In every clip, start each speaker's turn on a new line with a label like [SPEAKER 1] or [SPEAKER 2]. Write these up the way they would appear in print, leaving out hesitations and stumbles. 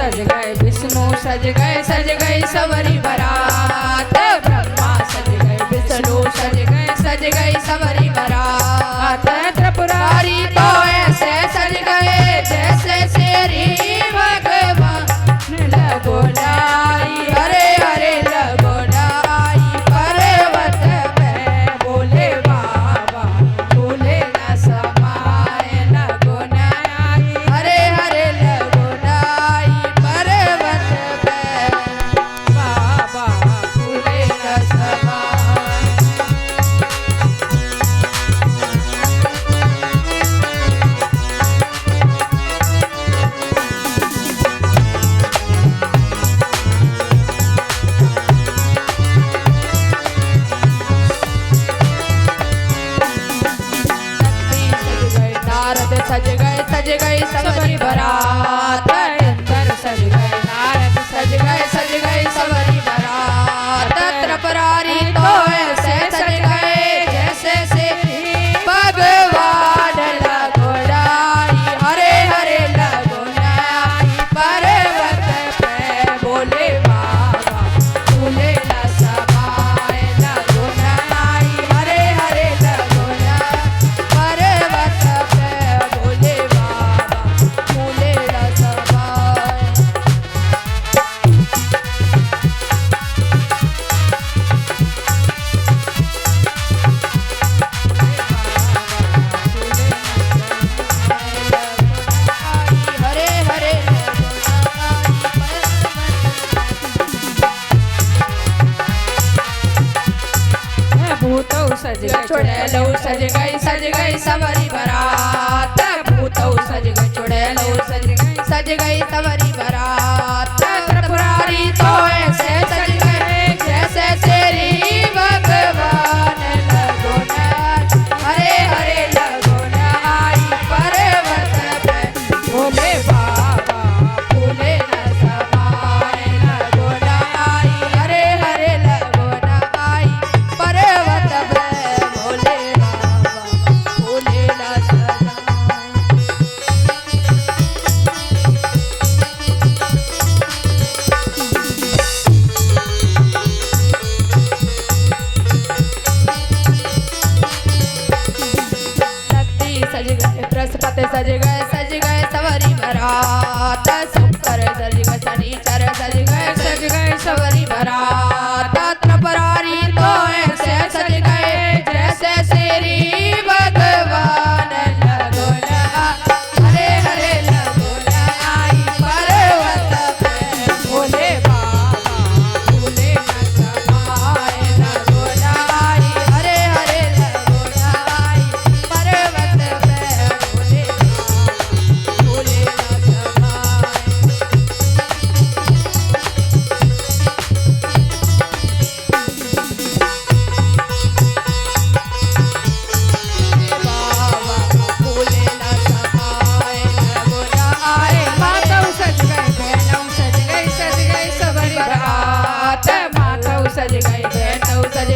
[SPEAKER 1] सज गए विष्णु सज गए सवरी बारात। ब्रह्मा सज गए विष्णु सज गए सवरी बारात। त्रिपुरारी तो ऐसे सज गए जैसे शेरी भगवान लगोलाई। हरे हरे लगोलाई पर्वत पे बोले बाबा भूले न समाए लगोलाई। हरे हरे लगोलाई पर्वत पे बाबा भूले न समाए। सज गए सवरी बारात। इंद्र सज गए नारद सज गए सवरी बारात। त्रिपुरारी तो ऐसे सज गए जैसे श्री भगवान लगोलाई। हरे हरे लगोलाई पर्वत पे बोले बाबा भूले न समाए लगोलाई। हरे हरे लगोलाई पर्वत पे बोले बाबा भूले न समाए। हरे हरे भूतौ सज गए चुड़ैलो सज गए सवरी बारात। भूतौ सज गए चुड़ैलो सज गए सवरी बारात। त्रिपुरारी तो ऐसे सज गए जैसे श्री भगवान लगोलाई। हरे हरे लगोलाई पर्वत पे भोले बाबा भूले न समाए लगोलाई। हरे हरे लगोलाई पर्वत पे भोले बाबा भूले न समाए। सज गए बृहस्पति सज गए सवरी बारात। शुक्र सज गए शनिचर सज गए सवरी बारात। त्रिपुरारी तो ऐसे सज गए जैसे श्री भगवान लगोलाई। हरे हरे लगोलाई पर्वत पे भोले बाबा भूले न समाए लगोलाई। हरे हरे लगोलाई पर्वत पे भोले बाबा भूले न समाए। बाबा भूले न समाए लगोलाई। मातौ सज गए बहनौ सज गए सवरी बारात। मातौ सज गए बहनौ सज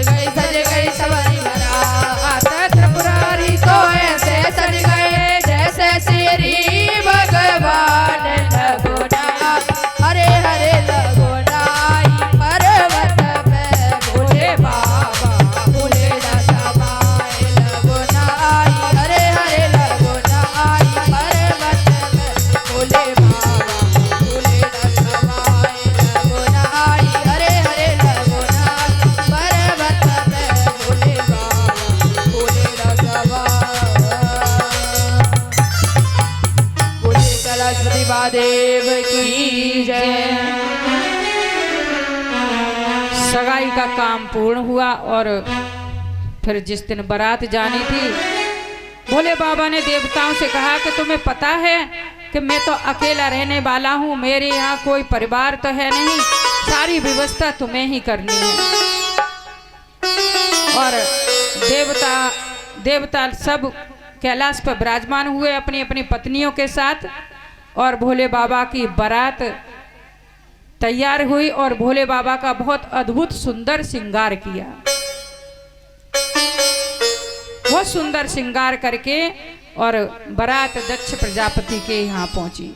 [SPEAKER 1] गए सवरी बारात। त्रिपुरारी तो ऐसे सज गए जैसे श्री भगवान लगोलाई। हरे हरे लगोलाई पर्वत पे भोले बाबा भूले न समाए लगोलाई। हरे हरे लगोलाई पर्वत पे भोले बाबा भूले न समाए लगोलाई। हरे हरे लगोलाई पर्वत पे भोले बाबा भूले न समाए। बोले कलाश्वती महादेव की जय। सगाई का काम पूर्ण हुआ और फिर जिस दिन बारात जानी थी भोले बाबा ने देवताओं से कहा कि तुम्हें पता है कि मैं तो अकेला रहने वाला हूँ, मेरे यहाँ कोई परिवार तो है नहीं, सारी व्यवस्था तुम्हें ही करनी है। और देवता सब कैलाश पर विराजमान हुए अपनी अपनी पत्नियों के साथ और भोले बाबा की बारात तैयार हुई और भोले बाबा का बहुत अद्भुत सुंदर श्रृंगार किया। बहुत सुंदर श्रृंगार करके और बारात दक्ष प्रजापति के यहाँ पहुंची।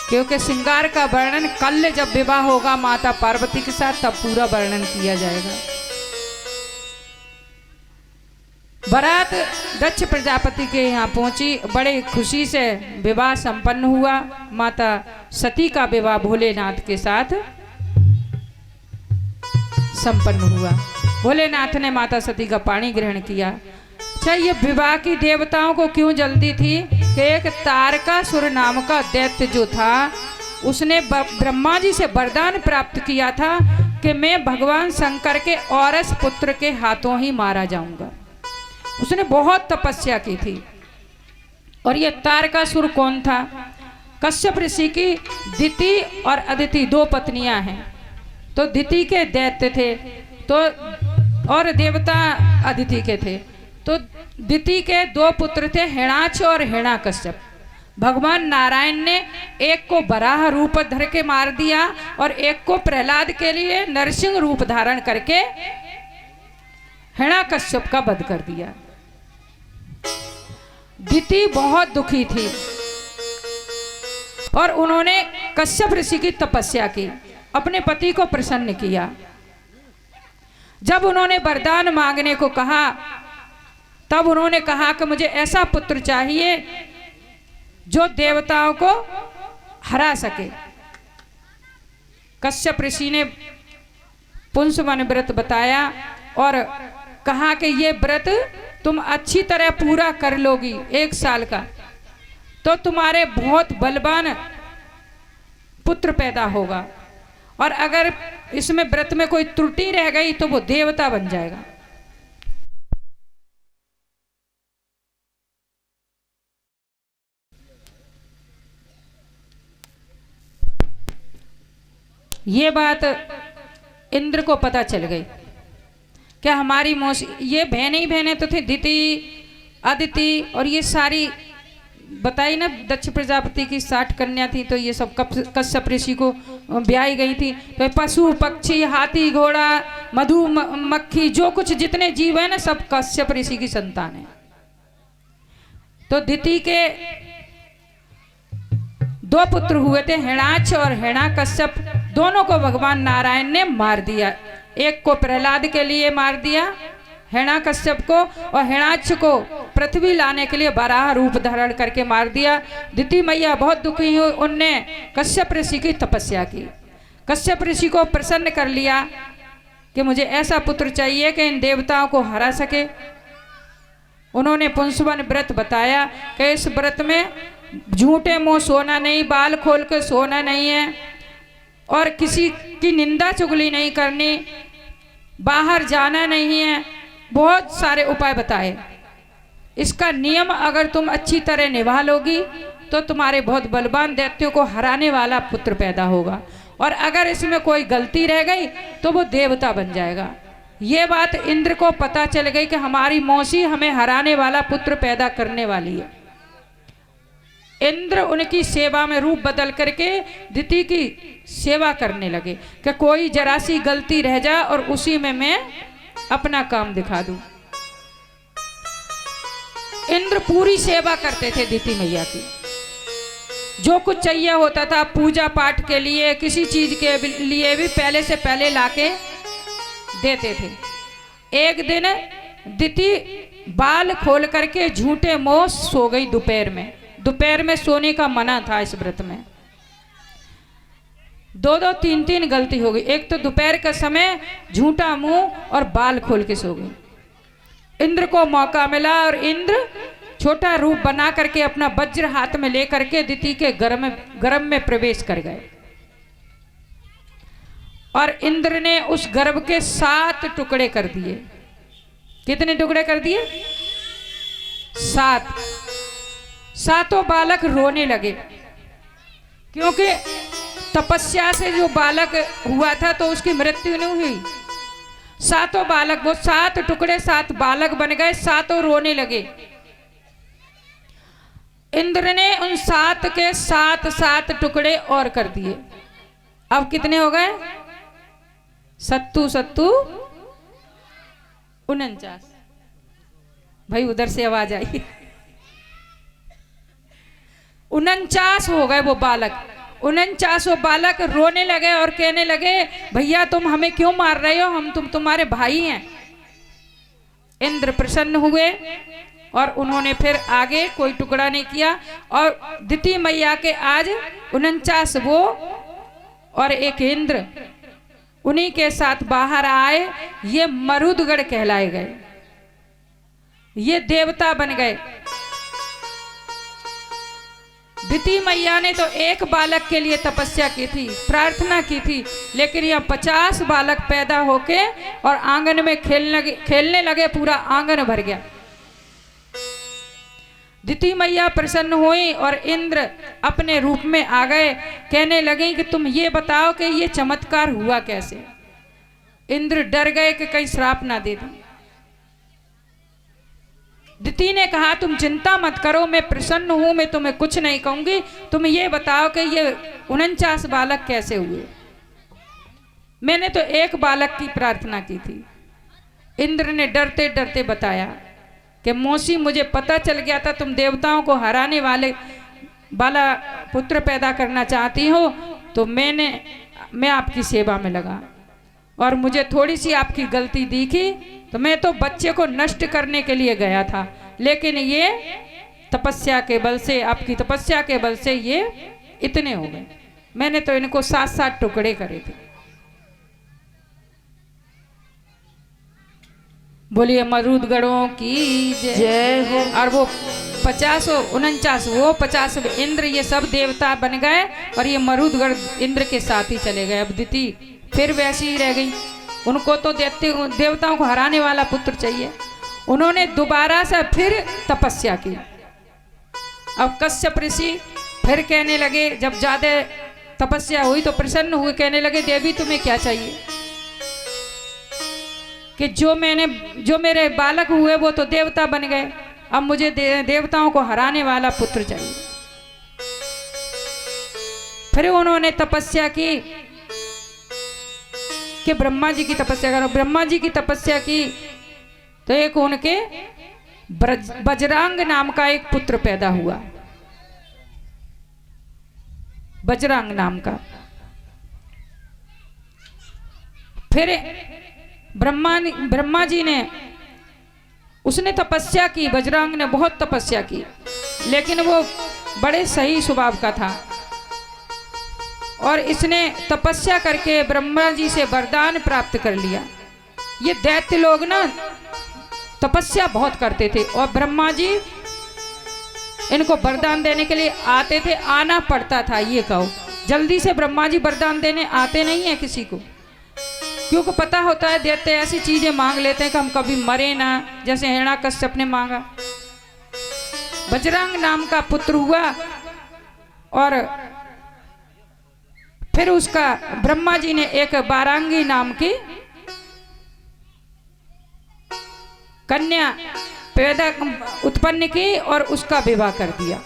[SPEAKER 1] क्योंकि श्रृंगार का वर्णन कल जब विवाह होगा माता पार्वती के साथ तब पूरा वर्णन किया जाएगा। बारात दक्ष प्रजापति के यहाँ पहुंची, बड़े खुशी से विवाह संपन्न हुआ। माता सती का विवाह भोलेनाथ के साथ संपन्न हुआ। भोलेनाथ ने माता सती का पाणी ग्रहण किया। अच्छा, ये विवाह की देवताओं को क्यों जल्दी थी कि एक तारकासुर नाम का दैत्य जो था उसने ब्रह्मा जी से वरदान प्राप्त किया था कि मैं भगवान शंकर के औरस पुत्र के हाथों ही मारा जाऊंगा। उसने बहुत तपस्या की थी। और ये तारकासुर कौन था? कश्यप ऋषि की दिति और अदिति दो पत्नियां हैं। तो दिति के दैत्य थे तो और देवता अदिति के थे। तो दिति के दो पुत्र थे, हिरणाक्ष और हिरण्याकश्यप। भगवान नारायण ने एक को वराह रूप धर के मार दिया और एक को प्रहलाद के लिए नरसिंह रूप धारण करके हिरण्याकश्यप का वध कर दिया। दिति बहुत दुखी थी और उन्होंने कश्यप ऋषि की तपस्या की, अपने पति को प्रसन्न किया। जब उन्होंने वरदान मांगने को कहा तब उन्होंने कहा कि मुझे ऐसा पुत्र चाहिए जो देवताओं को हरा सके। कश्यप ऋषि ने पुंसवन व्रत बताया और कहा कि ये व्रत तुम अच्छी तरह पूरा कर लोगी 1 साल का तो तुम्हारे बहुत बलवान पुत्र पैदा होगा, और अगर इसमें व्रत में कोई त्रुटि रह गई तो वो देवता बन जाएगा। ये बात इंद्र को पता चल गई। क्या हमारी मौसी, ये बहनें ही बहनें तो थी, दिति अदिति और ये सारी बताई ना, दक्ष प्रजापति की 60 कन्या थी। तो ये सब कश्यप ऋषि को ब्याही गई थी। तो पशु पक्षी हाथी घोड़ा मधु मक्खी जो कुछ जितने जीव है ना सब कश्यप ऋषि की संतान है। तो दिति के 2 पुत्र हुए थे, हिरणाक्ष और हिरण्याकश्यप। दोनों को भगवान नारायण ने मार दिया। एक को प्रहलाद के लिए मार दिया हिरण्याकश्यप को, और हिरणाक्ष को पृथ्वी लाने के लिए वराह रूप धारण करके मार दिया। दिति मैया बहुत दुखी हुई, उनने कश्यप ऋषि की तपस्या की। कश्यप ऋषि को प्रसन्न कर लिया कि मुझे ऐसा पुत्र चाहिए कि इन देवताओं को हरा सके। उन्होंने पुंसवन व्रत बताया कि इस व्रत में झूठे मुंह सोना नहीं, बाल खोल के सोना नहीं है, और किसी की निंदा चुगली नहीं करनी, बाहर जाना नहीं है। बहुत सारे उपाय बताए। इसका नियम अगर तुम अच्छी तरह निभा लोगी तो तुम्हारे बहुत बलवान दैत्यों को हराने वाला पुत्र पैदा होगा, और अगर इसमें कोई गलती रह गई तो वो देवता बन जाएगा। ये बात इंद्र को पता चल गई कि हमारी मौसी हमें हराने वाला पुत्र पैदा करने वाली है। इंद्र उनकी सेवा में रूप बदल करके दिति की सेवा करने लगे कि कोई जरा सी गलती रह जाए और उसी में मैं अपना काम दिखा दूं। इंद्र पूरी सेवा करते थे दिति मैया की। जो कुछ चाहिए होता था पूजा पाठ के लिए, किसी चीज के लिए भी पहले से पहले लाके देते थे। एक दिन दिति बाल खोल करके झूठे मुंह सो गई दोपहर में। दोपहर में सोने का मना था इस व्रत में। 2-2 3-3 गलती हो गई। एक तो दोपहर का समय झूठा मुंह और बाल खोल के सो गई। इंद्र को मौका मिला और इंद्र छोटा रूप बना करके अपना वज्र हाथ में लेकर के दिति के गर्भ में प्रवेश कर गए, और इंद्र ने उस गर्भ के 7 टुकड़े कर दिए। कितने टुकड़े कर दिए? 7। 7 बालक रोने लगे, क्योंकि तपस्या से जो बालक हुआ था तो उसकी मृत्यु नहीं हुई। 7 बालक, वो 7 टुकड़े 7 बालक बन गए, 7 रोने लगे। इंद्र ने उन 7 के 7 टुकड़े और कर दिए। अब कितने हो गए? 7 49। भाई उधर से आवाज आई। 49 हो गए वो बालक। 49 बालक रोने लगे और कहने लगे, भैया तुम हमें क्यों मार रहे हो, हम तुम्हारे भाई हैं। इंद्र प्रसन्न हुए और उन्होंने फिर आगे कोई टुकड़ा नहीं किया। और दिति मैया के आज 49 वो और एक इंद्र, उन्हीं के साथ बाहर आए। ये मरुदगढ़ कहलाए गए, ये देवता बन गए। दिति मैया ने तो एक बालक के लिए तपस्या की थी, प्रार्थना की थी, लेकिन यह 50 बालक पैदा होके और आंगन में खेलने लगे, पूरा आंगन भर गया। दिति मैया प्रसन्न हुई और इंद्र अपने रूप में आ गए। कहने लगे कि तुम ये बताओ कि ये चमत्कार हुआ कैसे। इंद्र डर गए कि कहीं श्राप ना दे दें। दिति ने कहा, तुम चिंता मत करो, मैं प्रसन्न हूं, मैं तुम्हें कुछ नहीं कहूंगी, तुम ये बताओ कि ये 49 बालक कैसे हुए। मैंने तो एक बालक की प्रार्थना की थी। इंद्र ने डरते डरते बताया कि मौसी, मुझे पता चल गया था तुम देवताओं को हराने वाला पुत्र पैदा करना चाहती हो, तो मैं आपकी सेवा में लगा और मुझे थोड़ी सी आपकी गलती दिखी, तो मैं तो बच्चे को नष्ट करने के लिए गया था, लेकिन ये तपस्या के बल से, आपकी तपस्या के बल से ये इतने हो गए। मैंने तो इनको 7-7 टुकड़े करे थे। बोलिए मरुदगढ़ों की जय हो। और वो 49 वो 50 इंद्र, ये सब देवता बन गए और ये मरुदगढ़ इंद्र के साथ ही चले गए। अब दिति फिर वैसी ही रह गई, उनको तो देवताओं को हराने वाला पुत्र चाहिए। उन्होंने दोबारा से फिर तपस्या की। अब कश्यप ऋषि फिर कहने लगे, जब ज्यादा तपस्या हुई तो प्रसन्न हुए, कहने लगे, देवी तुम्हें क्या चाहिए? कि जो मेरे बालक हुए वो तो देवता बन गए, अब मुझे देवताओं को हराने वाला पुत्र चाहिए। फिर उन्होंने तपस्या की कि ब्रह्मा जी की तपस्या करो। ब्रह्मा जी की तपस्या की तो एक उनके बजरंग नाम का एक पुत्र पैदा हुआ, बजरंग नाम का। फिर ब्रह्मा जी ने, उसने तपस्या की, बजरंग ने बहुत तपस्या की, लेकिन वो बड़े सही स्वभाव का था और इसने तपस्या करके ब्रह्मा जी से वरदान प्राप्त कर लिया। ये दैत्य लोग ना तपस्या बहुत करते थे और ब्रह्मा जी इनको वरदान देने के लिए आते थे, आना पड़ता था। ये कहो, जल्दी से ब्रह्मा जी वरदान देने आते नहीं है किसी को, क्योंकि पता होता है दैत्य ऐसी चीजें मांग लेते हैं कि हम कभी मरे ना, जैसे हिरण्याकश्यप ने मांगा। बजरंग नाम का पुत्र हुआ और फिर उसका ब्रह्मा जी ने एक बारांगी नाम की कन्या उत्पन्न की और उसका विवाह कर दिया।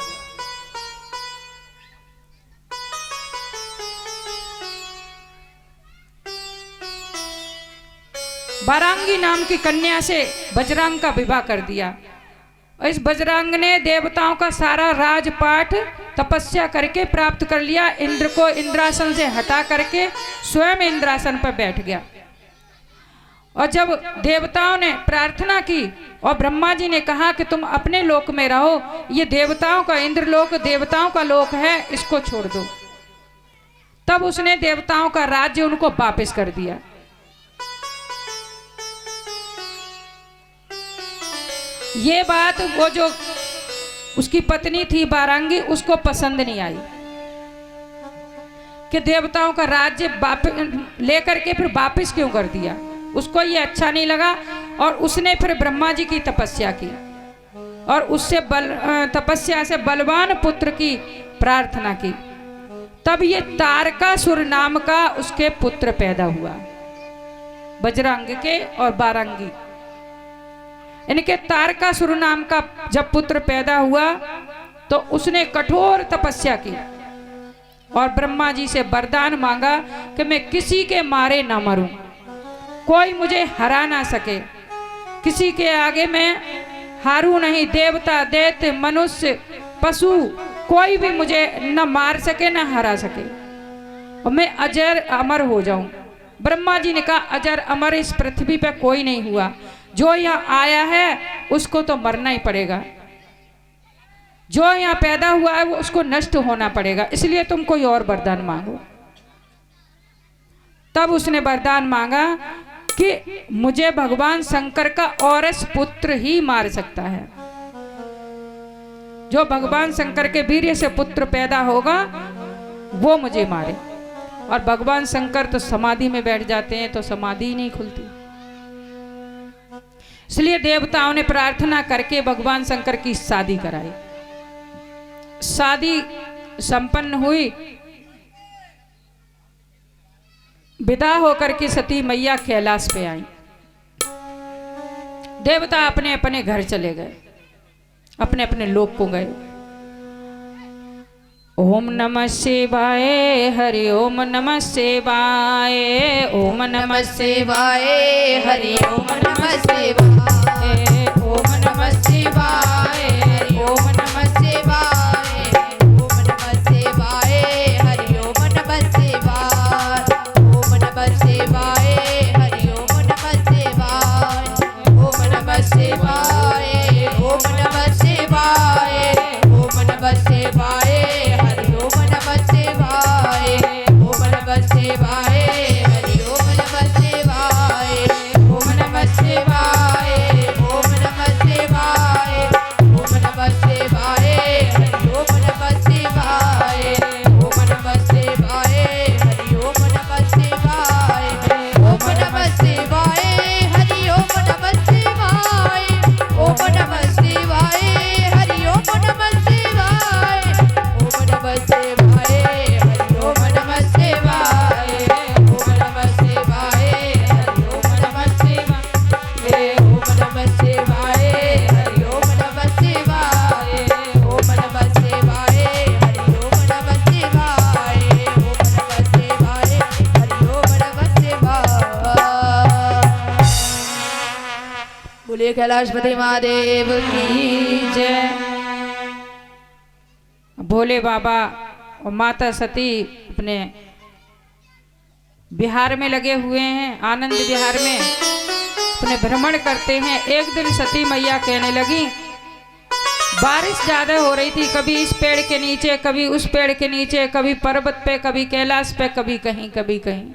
[SPEAKER 1] बारांगी नाम की कन्या से बजरंग का विवाह कर दिया। इस बजरंग ने देवताओं का सारा राजपाट तपस्या करके प्राप्त कर लिया। इंद्र को इंद्रासन से हटा करके स्वयं इंद्रासन पर बैठ गया। और जब देवताओं ने प्रार्थना की और ब्रह्मा जी ने कहा कि तुम अपने लोक में रहो, ये देवताओं का इंद्रलोक देवताओं का लोक है, इसको छोड़ दो, तब उसने देवताओं का राज्य उनको वापस कर दिया। ये बात वो जो उसकी पत्नी थी बारांगी, उसको पसंद नहीं आई कि देवताओं का राज्य लेकर के फिर वापस क्यों कर दिया। उसको ये अच्छा नहीं लगा और उसने फिर ब्रह्मा जी की तपस्या की और उससे तपस्या से बलवान पुत्र की प्रार्थना की। तब ये तारकासुर नाम का उसके पुत्र पैदा हुआ, बजरंग के और बारांगी। इनके तारकासुर नाम का जब पुत्र पैदा हुआ तो उसने कठोर तपस्या की और ब्रह्मा जी से वरदान मांगा कि मैं किसी के मारे ना मरूं, कोई मुझे हरा ना सके, किसी के आगे मैं हारू नहीं। देवता दैत्य मनुष्य पशु कोई भी मुझे न मार सके न हरा सके और मैं अजर अमर हो जाऊं। ब्रह्मा जी ने कहा अजर अमर इस पृथ्वी पे कोई नहीं हुआ, जो यहाँ आया है उसको तो मरना ही पड़ेगा, जो यहाँ पैदा हुआ है वो उसको नष्ट होना पड़ेगा, इसलिए तुम कोई और वरदान मांगो। तब उसने वरदान मांगा कि मुझे भगवान शंकर का औरस पुत्र ही मार सकता है, जो भगवान शंकर के वीर्य से पुत्र पैदा होगा वो मुझे मारे। और भगवान शंकर तो समाधि में बैठ जाते हैं तो समाधि ही नहीं खुलती, इसलिए देवताओं ने प्रार्थना करके भगवान शंकर की शादी कराई। शादी संपन्न हुई, विदा होकर के सती मैया कैलाश पे आई। देवता अपने अपने घर चले गए, अपने अपने लोक को गए। ओम नमः शिवाय, हरि ओम नमः शिवाय, ओम नमः शिवाय, हरि ओम नमः शिवाय, ओम नमः शिवाय, हरि ओम नमः शिवाय, ओम नमः शिवाय, हरि ओम नमः शिवाय, ओम नमः शिवाय, हरि ओम नमः शिवाय, ओम नमः शिवाय, ओम नमः शिवाय, ओम नमः शिवाय, हरि ओम नमः शिवाय, ओम नमः शिवाय, हरि ओम नमः शिवाय, ओम नमः शिवाय, ओम नमः शिवाय, ओम नमः शिवाय, हरि ओम नमः शिवाय, ओम नमः शिवाय, हरि ओम नमः शिवाय, ओम नमः शिवाय, हरि ओम नमः शिवाय, ओम नमः शिवाय, हरि ओम नमः शिवाय, ओम नमः शिवाय, हरि ओम नमः शिवाय, ओम नमः शिवाय, हरि ओम नमः शिवाय, ओम नमः शिवाय, हरि ओम नमः शिवाय, ओम नमः शिवाय, हरि ओम नमः शिवाय, ओम नमः शिवाय, हरि ओम नमः शिवाय। बोलिए कैलाशपति महादेव की जय। भोले बाबा और माता सती अपने बिहार में लगे हुए हैं, आनंद विहार में अपने भ्रमण करते हैं। एक दिन सती मैया कहने लगी, बारिश ज्यादा हो रही थी, कभी इस पेड़ के नीचे, कभी उस पेड़ के नीचे, कभी पर्वत पे, कभी कैलाश पे, कभी कहीं कभी कहीं।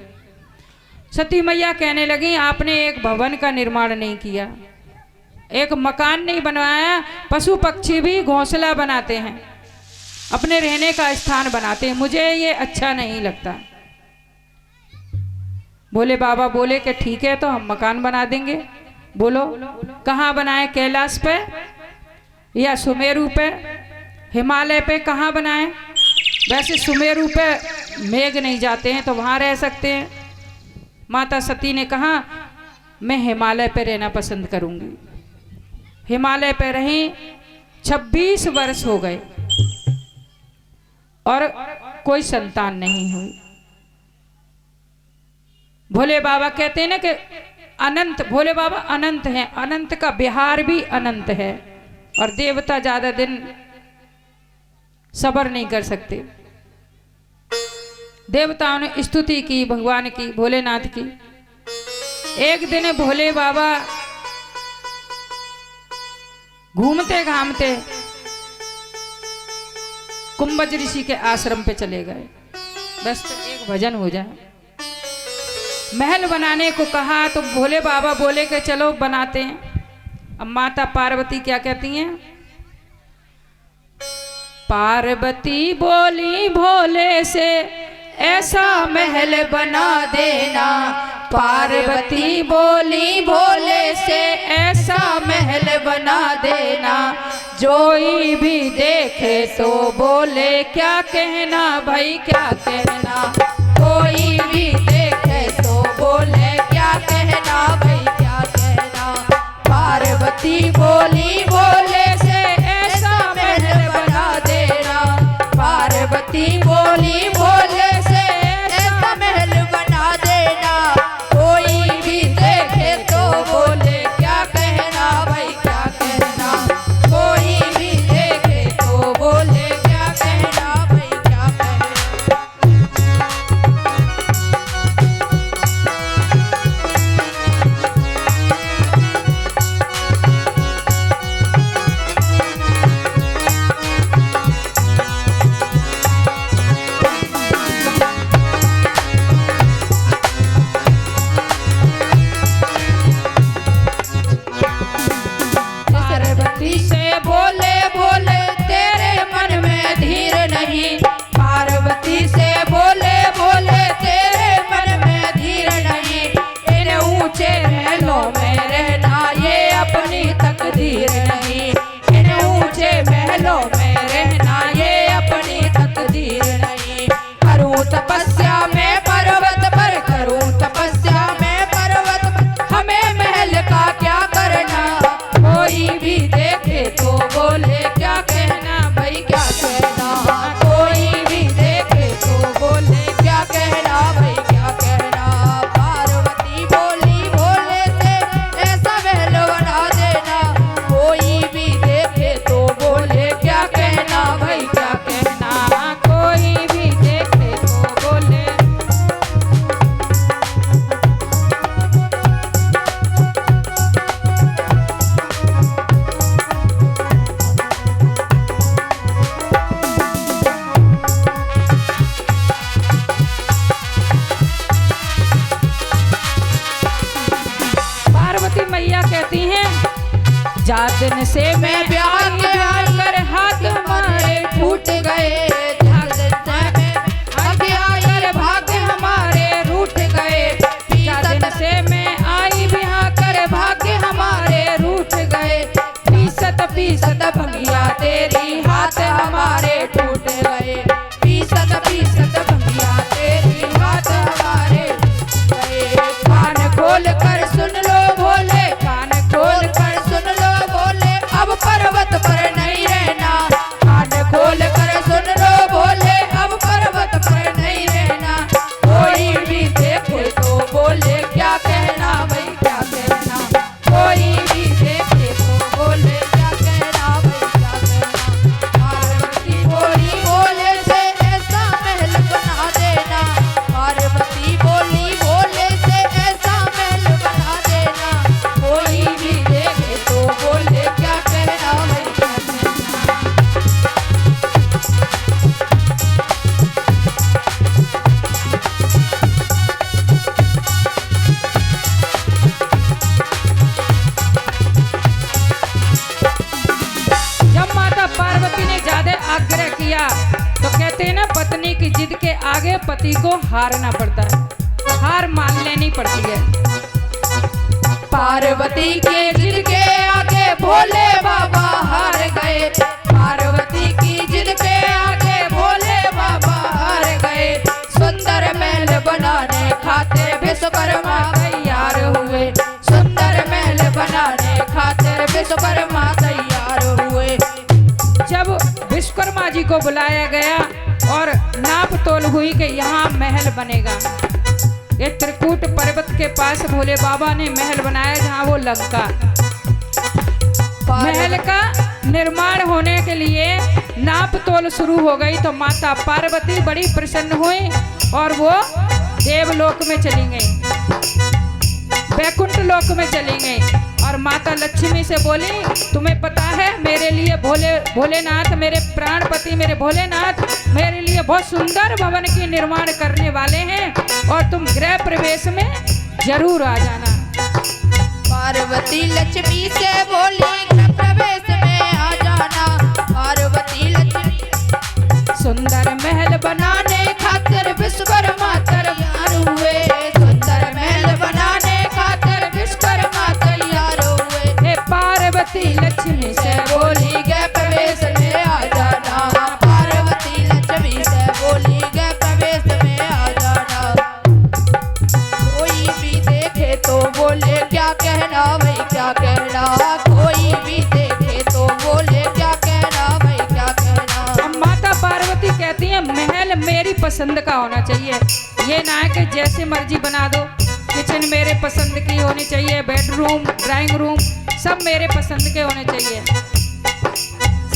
[SPEAKER 1] सती मैया कहने लगी, आपने एक भवन का निर्माण नहीं किया, एक मकान नहीं बनवाया। पशु पक्षी भी घोंसला बनाते हैं, अपने रहने का स्थान बनाते हैं, मुझे ये अच्छा नहीं लगता। भोले बाबा बोले कि ठीक है तो हम मकान बना देंगे। बोलो कहाँ बनाए, कैलाश पे या सुमेरु पे, हिमालय पे, कहाँ बनाए? वैसे सुमेरु पे मेघ नहीं जाते हैं तो वहाँ रह सकते हैं। माता सती ने कहा मैं हिमालय पे रहना पसंद करूंगी। हिमालय पे रही, 26 वर्ष हो गए और कोई संतान नहीं हुई। भोले बाबा कहते हैं ना कि अनंत, भोले बाबा अनंत हैं, अनंत का बिहार भी अनंत है और देवता ज्यादा दिन सब्र नहीं कर सकते। देवताओं ने स्तुति की भगवान की, भोलेनाथ की। एक दिन भोले बाबा घूमते घामते कुंभज ऋषि के आश्रम पे चले गए, बस एक भजन हो जाए। महल बनाने को कहा तो भोले बाबा बोले कि चलो बनाते हैं। अब माता पार्वती क्या कहती हैं? पार्वती बोली भोले से ऐसा महल बना देना, पार्वती बोली भोले से ऐसा महल बना देना, जोई भी देखे तो बोले क्या कहना भाई क्या कहना, कोई भी देखे तो बोले क्या कहना भाई क्या कहना। पार्वती बोली भोले से ऐसा महल बना देना, पार्वती बोली भोले से ऐसा महल बना देना, कोई भी देखे तो बोले क्या कहना भाई क्या कहना, कोई भी देखे तो बोले क्या कहना। 4 दिन से मैं ब्याह कर हाथ हमारे
[SPEAKER 2] टूट गए, 4 दिन से मैं आगे आकर भाग्य हमारे रूठ गए,
[SPEAKER 1] 4 दिन से मैं आई ब्याह कर भाग्य हमारे रूठ गए, 20% भंगिया तेरी हाथ हमारे
[SPEAKER 2] टूट गए, 20% भंगिया तेरी हाथ हमारे टूट गए।
[SPEAKER 1] कान खोल कर सुन लो भोले, कान खोल कर
[SPEAKER 2] सुन लो बोले, अब पर्वत पर नहीं रहना,
[SPEAKER 1] कान खोल
[SPEAKER 2] कर सुन लो बोले, अब पर्वत पर नहीं रहना,
[SPEAKER 1] कोई भी देखे
[SPEAKER 2] तो बोले क्या कहना भाई क्या कहना,
[SPEAKER 1] कोई भी देखे तो बोले
[SPEAKER 2] क्या कहना भाई क्या कहना। पार्वती बोली बोले से ऐसा महल बना देना, पार्वती बोली बोले से ऐसा महल बना देना, कोई भी देखे तो बोले क्या कहना भाई क्या कहना।
[SPEAKER 1] जब माता पार्वती ने ज्यादा आग्रह किया तो कहते हैं ना, पत्नी की जिद के आगे पति को हारना पड़ता है, हार मान लेनी पड़ती है।
[SPEAKER 2] पार्वती के जिद के आगे भोले बाबा हार गए, पार्वती की जिद के आगे भोले बाबा हार गए, सुंदर महल बनाने खातिर विश्वकर्मा तैयार हुए, सुंदर महल बनाने खातिर विश्वकर्मा तैयार हुए।
[SPEAKER 1] जब विश्वकर्मा जी को बुलाया गया और नाप तोल हुई कि यहाँ महल बनेगा, ये त्रिकूट पर्वत के पास भोले बाबा ने महल बनाया, जहाँ वो लंका। महल का निर्माण होने के लिए नाप तोल शुरू हो गई तो माता पार्वती बड़ी प्रसन्न हुई और वो देवलोक में चली गई, वैकुंठ लोक में चली गई और माता लक्ष्मी से बोली, तुम्हें पता है मेरे लिए भोलेनाथ, मेरे प्राणपति मेरे भोलेनाथ मेरे लिए बहुत सुंदर भवन की निर्माण करने वाले हैं और तुम गृह प्रवेश में जरूर आ जाना।
[SPEAKER 2] पार्वती लक्ष्मी से बोली गृह प्रवेश में आ जाना, पार्वती लक्ष्मी
[SPEAKER 1] सुंदर महल
[SPEAKER 2] बनाने खातिर विश्वकर्मा तैयार हुए, सुंदर महल बनाने खातिर विश्वकर्मा तैयार हुए।
[SPEAKER 1] हे पार्वती लक्ष्मी से
[SPEAKER 2] बोली गृह प्रवेश में आ जाना, पार्वती लक्ष्मी से बोली गृह प्रवेश में आ जाना, कोई भी देखे तो बोले क्या कहना भाई क्या कहना, कोई भी देखे तो बोले क्या कहना भाई क्या कहना।
[SPEAKER 1] अब माता पार्वती कहती है महल मेरी पसंद का होना चाहिए, ये ना है कि जैसे मर्जी बना दो, किचन मेरे पसंद की होनी चाहिए, बेडरूम ड्राइंग रूम सब मेरे पसंद के होने चाहिए।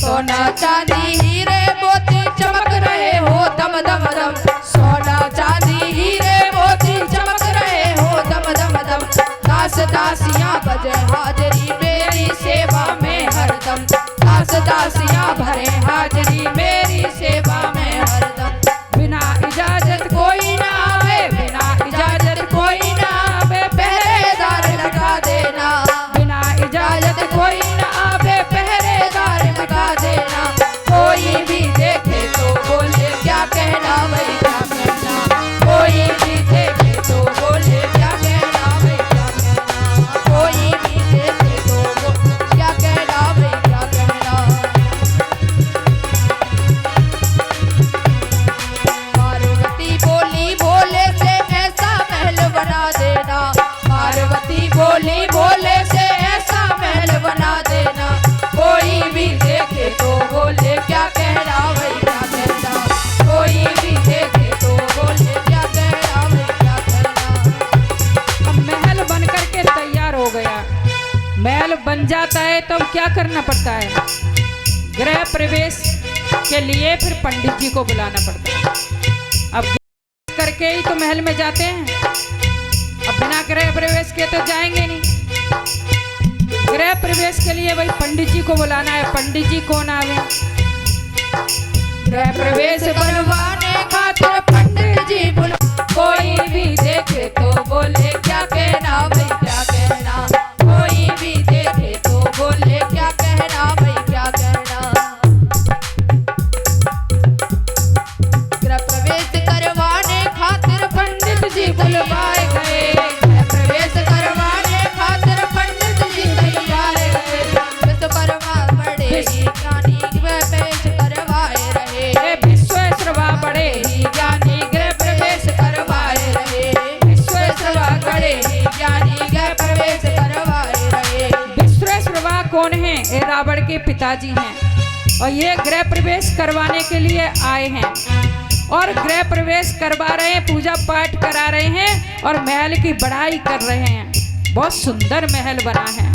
[SPEAKER 2] सोना चांदी हीरे मोती चमक रहे हो दम दम दम, सोना चांदी हीरे मोती चमक रहे हो दम दम दम, दास दासियां बजे हाजरी मेरी सेवा में हरदम, दास दासियां भरे हाजरी मेरी सेवा में हरदम।
[SPEAKER 1] बिना इजाजत कोई ना आवे, बिना इजाजत कोई ना आवे,
[SPEAKER 2] पहरेदार लगा देना,
[SPEAKER 1] बिना इजाजत कोई ना आवे,
[SPEAKER 2] पहरेदार लगा देना, कोई भी देखे तो बोले क्या कहना भाई क्या कहना, कोई भी देखे तो बोले क्या कहना भाई क्या कहना, कोई भी देखे तो बोले क्या कहना भाई क्या कहना। पार्वती बोली बोले से ऐसा महल बना देना, पार्वती बोली बोले से ऐसा महल बना देना, कोई भी देखे तो बोले क्या कहना भाई क्या कहना, कोई भी देखे तो बोले क्या कहना भाई क्या कहना।
[SPEAKER 1] अब महल बन करके तैयार हो गया, महल बन जाता है तो अब क्या करना पड़ता है, गृह प्रवेश के लिए फिर पंडित जी को बुलाना पड़ता है। अब करके ही तो महल में जाते हैं, अब बिना गृह प्रवेश के तो जाएंगे नहीं, गृह प्रवेश के लिए भाई पंडित जी को बुलाना है। पंडित जी कौन आवे, गृह प्रवेश
[SPEAKER 2] बनवाने खातिर पंडित जी बुला, कोई भी देखे तो बोले क्या कहना भाई क्या कहना, कोई भी देखे तो बोले क्या
[SPEAKER 1] कौन हैं? ये रावण के पिताजी हैं और ये गृह प्रवेश करवाने के लिए आए हैं और गृह प्रवेश करवा रहे हैं, पूजा पाठ करा रहे हैं और महल की बढ़ाई कर रहे हैं। बहुत सुंदर महल बना है।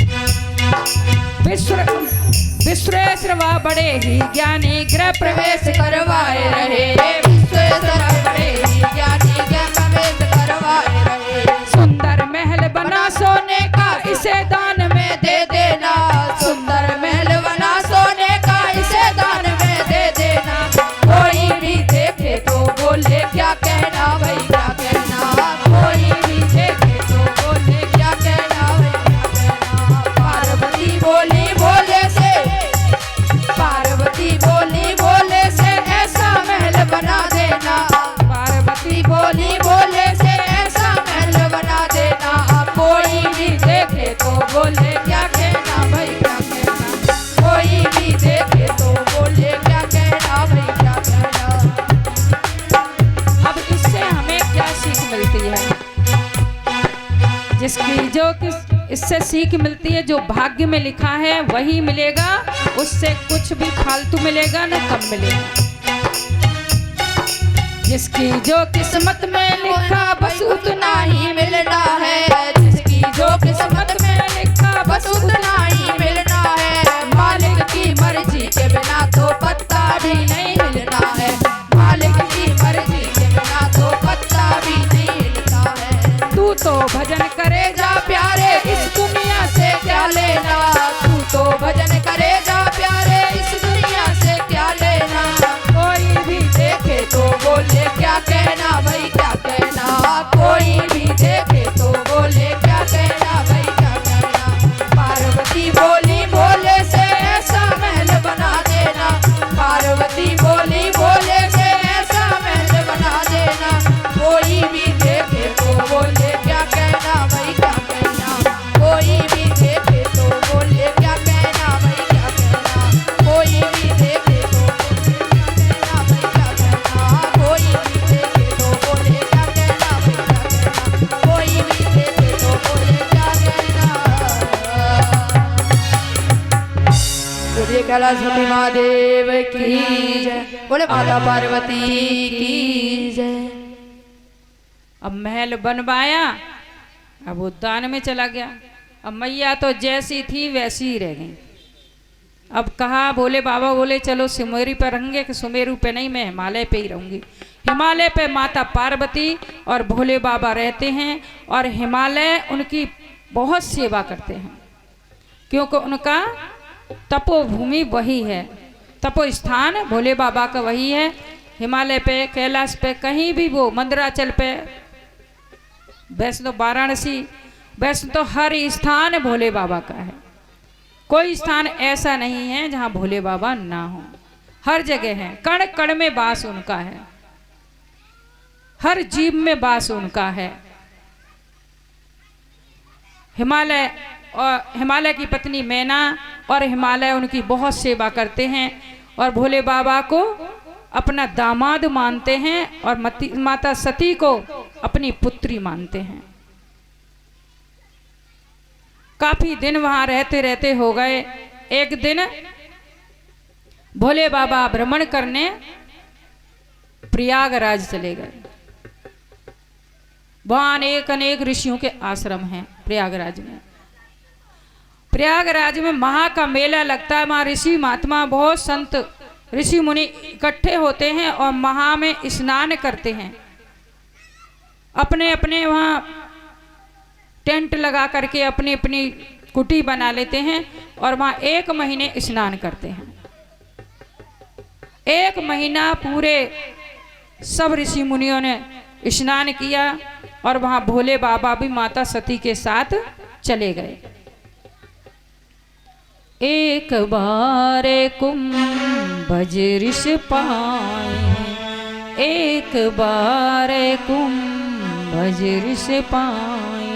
[SPEAKER 1] विश्वेश्वर वा बड़े ही ज्ञानी गृह प्रवेश करवाए रहे।
[SPEAKER 2] विश्वेश्वर बड़े ही ज्ञानी गृह प्रवेश करवाए रहे।
[SPEAKER 1] सुंदर महल बना सोने का इसे दान में दे देना।
[SPEAKER 2] सुंदर महल बना सोने का इसे दान में दे देना। कोई भी देखे तो बोले क्या कहना भाई क्या कहना। कोई भी देखे तो बोले क्या कहना भाई क्या कहना। पार्वती बोली बोले से, पार्वती बोली बोले से ऐसा महल बना देना। पार्वती बोली बोले से ऐसा महल बना देना। कोई भी देखे तो बोले क्या कहना भाई क्या कहना। कोई भी देखे तो बोले क्या कहना भाई क्या कहना।
[SPEAKER 1] अब इससे हमें क्या सीख मिलती है? इससे सीख मिलती है, जो भाग्य में लिखा है वही मिलेगा, उससे कुछ भी फालतू मिलेगा न कम मिलेगा। जिसकी जो किस्मत में लिखा बस
[SPEAKER 2] उतना ही मिलना है। जिसकी जो किस्मत में लिखा बस उतना ही मिलना है। मालिक की मर्जी के बिना तो पत्ता भी नहीं हिलना है। मालिक की मर्जी के बिना तो पत्ता भी नहीं हिलता है।
[SPEAKER 1] तू तो भजन करे
[SPEAKER 2] जा प्यारे इस दुनिया से क्या लेना। तू तो भजन करे जा प्यारे इस दुनिया से क्या लेना। कोई भी देखे तो बोले क्या कहना भाई क्या कहना। कोई भी देखे तो बोले क्या कहना भाई क्या कहना। पार्वती बोली बोले से ऐसा महल बना देना। पार्वती बोली बोले से ऐसा महल बना देना। कोई भी देखे तो बोले क्या कहना भाई क्या कहना। कोई भी देखे तो बोले क्या कहना भाई क्या कहना। कोई भी देखे तो बोले क्या कहना भाई क्या कहना। कोई भी देखे तो बोले क्या कहना भाई क्या कहना। कोई भी देखे तो बोले क्या कहना। बोलिए कैलाश महादेव की जय। बोले माता पार्वती की जय।
[SPEAKER 1] अब महल बनवाया, अब वो दान में चला गया। अब मैया तो जैसी थी वैसी ही रह गई। अब कहा भोले बाबा बोले चलो सुमेरु पे रहेंगे, कि सुमेरु पे नहीं, मैं हिमालय पे ही रहूंगी। हिमालय पे माता पार्वती और भोले बाबा रहते हैं और हिमालय उनकी बहुत सेवा करते हैं, क्योंकि उनका तपोभूमि वही है, तपो स्थान भोले बाबा का वही है। हिमालय पे, कैलाश पे, कहीं भी वो, मंदराचल पे, वैष्णो वाराणसी, वैष्णो तो हर स्थान भोले बाबा का है। कोई स्थान ऐसा नहीं है जहां भोले बाबा ना हो, हर जगह है। कण कण में वास उनका है, हर जीव में वास उनका है। हिमालय और हिमालय की पत्नी मैना और हिमालय उनकी बहुत सेवा करते हैं और भोले बाबा को अपना दामाद मानते हैं और माता सती को अपनी पुत्री मानते हैं। काफी दिन वहां रहते रहते हो गए। एक दिन भोले बाबा भ्रमण करने प्रयागराज चले गए। वहां अनेक ऋषियों के आश्रम हैं प्रयागराज में। प्रयागराज में महा का मेला लगता है। वहां ऋषि महात्मा, बहुत संत ऋषि मुनि इकट्ठे होते हैं और महा में स्नान करते हैं। अपने अपने वहाँ टेंट लगा करके अपनी अपनी कुटी बना लेते हैं और वहाँ 1 महीने स्नान करते हैं। 1 महीना पूरे सब ऋषि मुनियों ने स्नान किया और वहाँ भोले बाबा भी माता सती के साथ चले गए। एक बार कुंभज ऋष पाए, एक बार कुंभज ऋष पाए,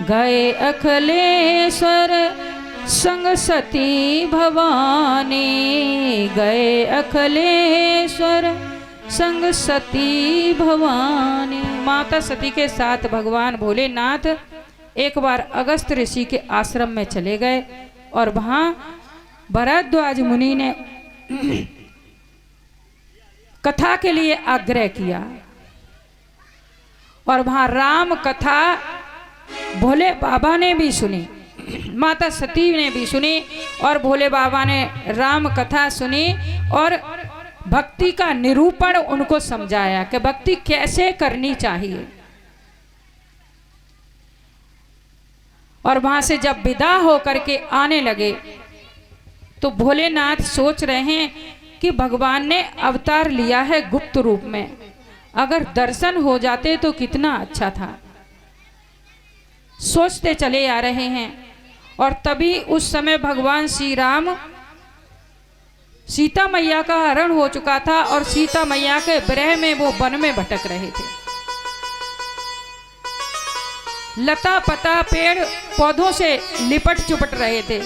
[SPEAKER 1] गए अखिलेश्वर संग सती भवानी, गए अखिलेश्वर संग सती भवानी। माता सती के साथ भगवान भोलेनाथ एक बार अगस्त ऋषि के आश्रम में चले गए और वहां भरद्वाज मुनि ने कथा के लिए आग्रह किया और वहां राम कथा भोले बाबा ने भी सुनी, माता सती ने भी सुनी और भोले बाबा ने राम कथा सुनी और भक्ति का निरूपण उनको समझाया कि भक्ति कैसे करनी चाहिए। और वहां से जब विदा होकर के आने लगे तो भोलेनाथ सोच रहे हैं कि भगवान ने अवतार लिया है गुप्त रूप में, अगर दर्शन हो जाते तो कितना अच्छा था। सोचते चले आ रहे हैं और तभी उस समय भगवान श्री राम सीता मैया का हरण हो चुका था और सीता मैया के विरह में वो वन में भटक रहे थे। लता पता पेड़ पौधों से लिपट चुपट रहे थे।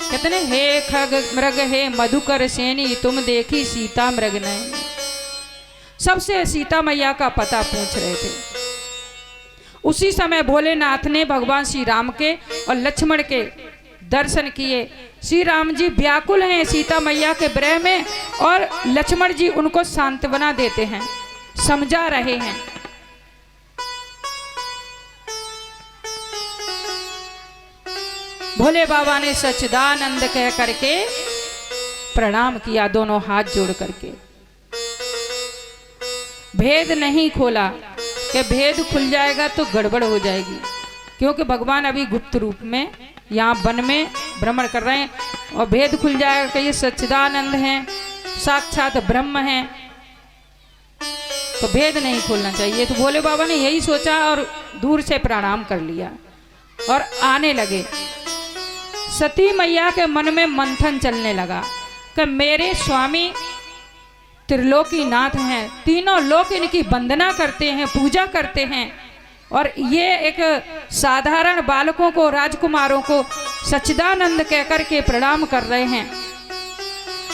[SPEAKER 1] कितने हे खग मृग हे मधुकर सेनी तुम देखी सीता मृग नयन, सबसे सीता मैया का पता पूछ रहे थे। उसी समय भोलेनाथ ने भगवान श्री राम के और लक्ष्मण के दर्शन किए। श्री राम जी व्याकुल हैं सीता मैया के विरह में और लक्ष्मण जी उनको सांत्वना देते हैं, समझा रहे हैं। भोले बाबा ने सच्चिदानंद कह करके प्रणाम किया, दोनों हाथ जोड़ करके। भेद नहीं खोला कि भेद खुल जाएगा तो गड़बड़ हो जाएगी, क्योंकि भगवान अभी गुप्त रूप में यहाँ वन में भ्रमण कर रहे हैं और भेद खुल जाएगा कि ये सच्चिदानंद हैं, साक्षात ब्रह्म हैं, तो भेद नहीं खोलना चाहिए। तो भोले बाबा ने यही सोचा और दूर से प्रणाम कर लिया और आने लगे। सती मैया के मन में मंथन चलने लगा कि मेरे स्वामी त्रिलोकीनाथ हैं, तीनों लोक इनकी वंदना करते हैं, पूजा करते हैं, और ये एक साधारण बालकों को, राजकुमारों को सच्चिदानंद कहकर के प्रणाम कर रहे हैं।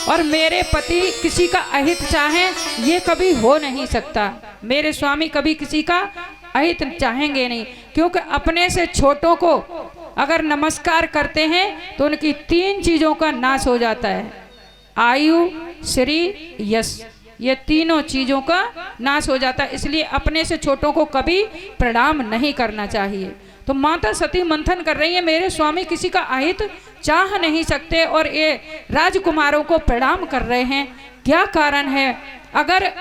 [SPEAKER 1] और मेरे पति किसी का अहित चाहें ये कभी हो नहीं सकता। मेरे स्वामी कभी किसी का अहित चाहेंगे नहीं, क्योंकि अपने से छोटों को अगर नमस्कार करते हैं तो उनकी तीन चीजों का नाश हो जाता है, आयु, श्री, यश, ये तीनों चीजों का नाश हो जाता है। इसलिए अपने से छोटों को कभी प्रणाम नहीं करना चाहिए। तो माता सती मंथन कर रही है, मेरे स्वामी किसी का अहित चाह नहीं सकते और ये राजकुमारों को प्रणाम कर रहे हैं, क्या कारण है? अगर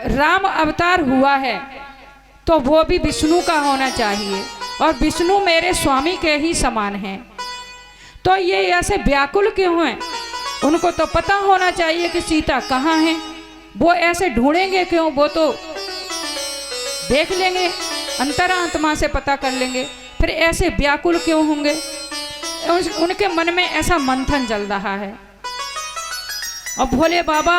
[SPEAKER 1] राम अवतार हुआ है तो वो भी विष्णु का होना चाहिए और विष्णु मेरे स्वामी के ही समान हैं, तो ये ऐसे व्याकुल क्यों हैं? उनको तो पता होना चाहिए कि सीता कहाँ है, वो ऐसे ढूंढेंगे क्यों? वो तो देख लेंगे, अंतरात्मा से पता कर लेंगे, फिर ऐसे व्याकुल क्यों होंगे? उनके मन में ऐसा मंथन चल रहा है। और भोले बाबा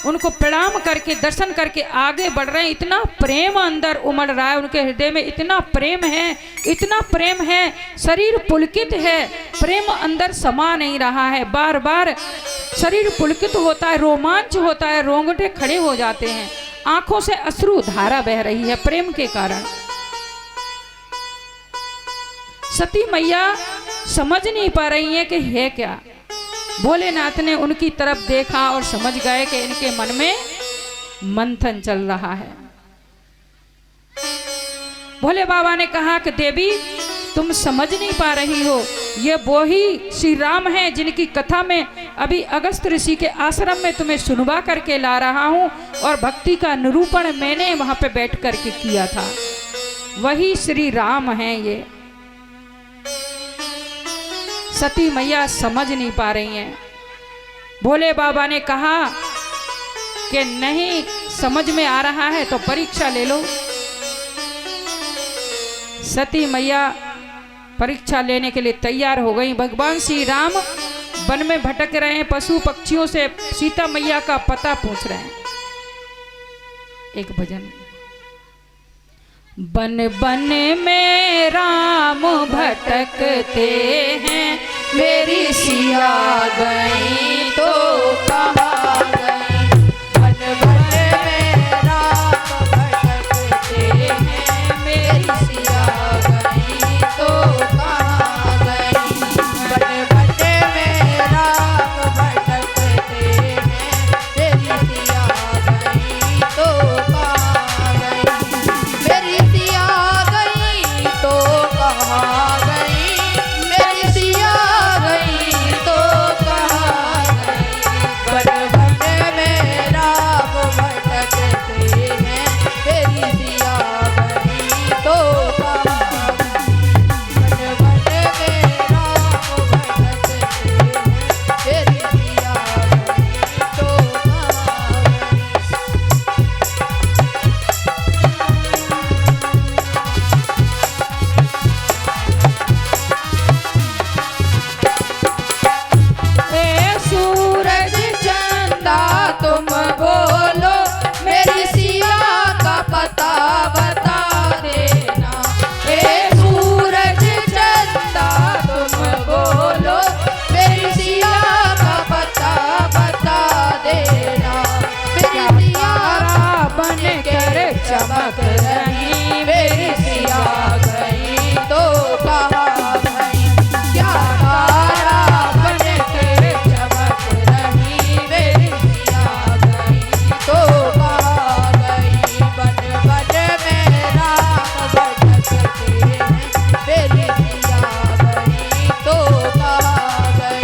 [SPEAKER 1] उनको प्रणाम करके दर्शन करके आगे बढ़ रहे हैं। इतना प्रेम अंदर उमड़ रहा है उनके हृदय में, इतना प्रेम है, इतना प्रेम है, शरीर पुलकित है, प्रेम अंदर समा नहीं रहा है। बार बार शरीर पुलकित होता है, रोमांच होता है, रोंगटे खड़े हो जाते हैं, आंखों से अश्रु धारा बह रही है प्रेम के कारण। सती मैया समझ नहीं पा रही है कि है क्या। भोलेनाथ ने उनकी तरफ देखा और समझ गए कि इनके मन में मंथन चल रहा है। भोले बाबा ने कहा कि देवी तुम समझ नहीं पा रही हो, ये वो ही श्री राम हैं जिनकी कथा में अभी अगस्त ऋषि के आश्रम में तुम्हें सुनवा करके ला रहा हूं और भक्ति का निरूपण मैंने वहां पे बैठ करके किया था, वही श्री राम हैं ये। सती मैया समझ नहीं पा रही हैं। भोले बाबा ने कहा कि नहीं समझ में आ रहा है तो परीक्षा ले लो। सती मैया परीक्षा लेने के लिए तैयार हो गई। भगवान श्री राम वन में भटक रहे हैं, पशु पक्षियों से सीता मैया का पता पूछ रहे हैं। एक भजन। बन बन में राम भटकते हैं, मेरी सिया गई तो कहाँ गई। बन बन में राम भटकते हैं, मेरी सिया गई तो कहाँ गई।
[SPEAKER 2] सिया गई तो कहाँ गई। बन बन में राम भटकते हैं, मेरी सिया गई तो
[SPEAKER 1] ए सूरज
[SPEAKER 2] चंदा तुम बोलो मेरी सिया का पता बता देना। हे सूरज चंदा तुम बोलो मेरी सिया का पता बता देना। मेरी सिया
[SPEAKER 1] बन कर चमक रही
[SPEAKER 2] मेरी सिया गई तो कहाँ गई। क्या तारा बन के चमक रही मेरी सिया गई तो कहाँ गई। बन बन में राम भटकते हैं, मेरी सिया गई तो कहाँ गई।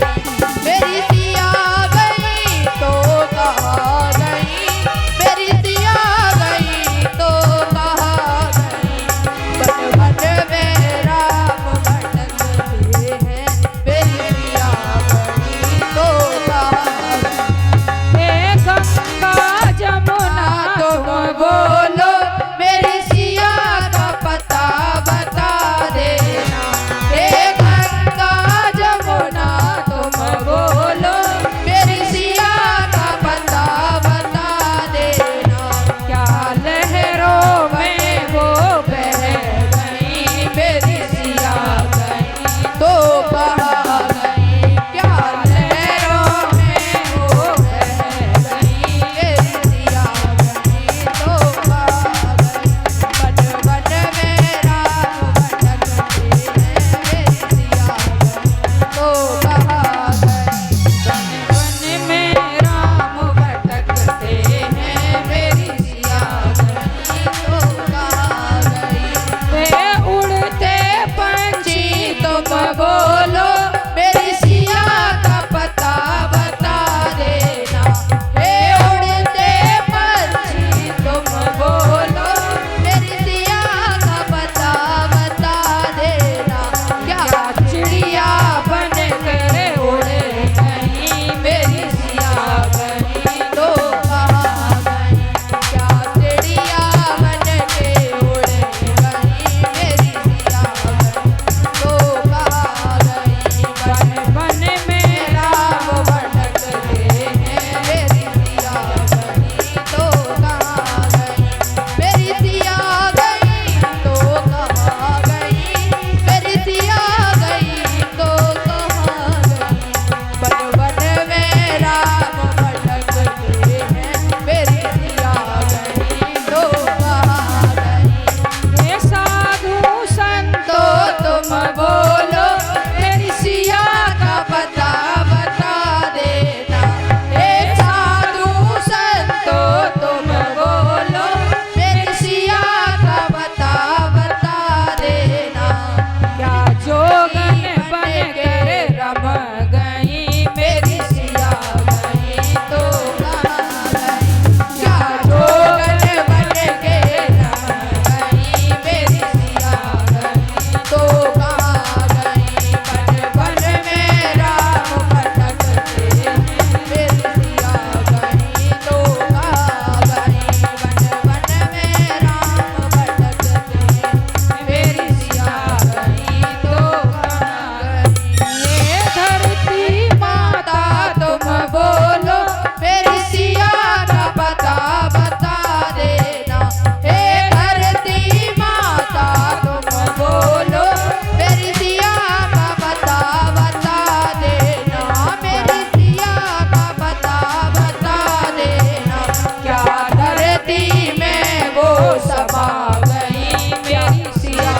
[SPEAKER 2] मेरी सिया गई तो कहाँ गई। मेरी सिया गई तो कहाँ गई। बन बन में राम भटकते हैं, मेरी सिया गई तो कहाँ गई।
[SPEAKER 1] हे गंगा जमुना
[SPEAKER 2] तुम बोलो मेरी सिया का पता बता देना। हे गंगा जमुना तुम बोलो मेरी सिया का पता बता देना।
[SPEAKER 1] क्या लहरों में वो
[SPEAKER 2] बह गई मेरी सिया गई तो कहाँ गई। क्या लहरों में वो बह गई मेरी सिया गई तो कहाँ गई। बन बन में राम भटकते हैं, मेरी सिया गई तो कहाँ गई।
[SPEAKER 1] बन में राम भटकते हैं,
[SPEAKER 2] मेरी सिया गई तो कहाँ गई।
[SPEAKER 1] वे उड़ते पंछी
[SPEAKER 2] तुम बोलो मेरी सिया का पता बता देना। हे उड़ते पंछी तुम बोलो मेरी सिया का पता बता देना। क्या चिड़िया बन कर उड़ गई मेरी सिया गई तो कहाँ गई। क्या चिड़िया बन के उड़ गई मेरी सिया गई तो कहाँ गई। बन
[SPEAKER 1] बन में
[SPEAKER 2] राम भटकते हैं, मेरी सिया गई तो कहाँ गई। मेरी सिया गई तो कहाँ गई। मेरी सिया गई तो कहाँ गई। बन बन में राम भटकते हैं, मेरी सिया गई तो कहाँ गई।
[SPEAKER 1] हे साधु संतो
[SPEAKER 2] तो तुम बोलो मेरी सिया का पता बता देना। हे साधु संतो तुम बोलो मेरी सिया का पता बता देना।
[SPEAKER 1] क्या जोगन बन कर रम गई
[SPEAKER 2] मेरी सिया गई तो कहाँ गई। क्या जोगन बन के रम गई मेरी सिया गई तो कहाँ गई। बन बन में राम भटकते हैं, मेरी सिया गई तो कहाँ गई। बन बन में राम भटकते हैं, मेरी सिया गई तो कहाँ गई।
[SPEAKER 1] ये धरती
[SPEAKER 2] माता तुम बोलो मेरी सिया का पता बता देना। हे धरती माता तुम बोलो मेरी सिया का पता बता देना। मेरी सिया का पता बता देना। क्या धरती में वो समा गई मेरी सिया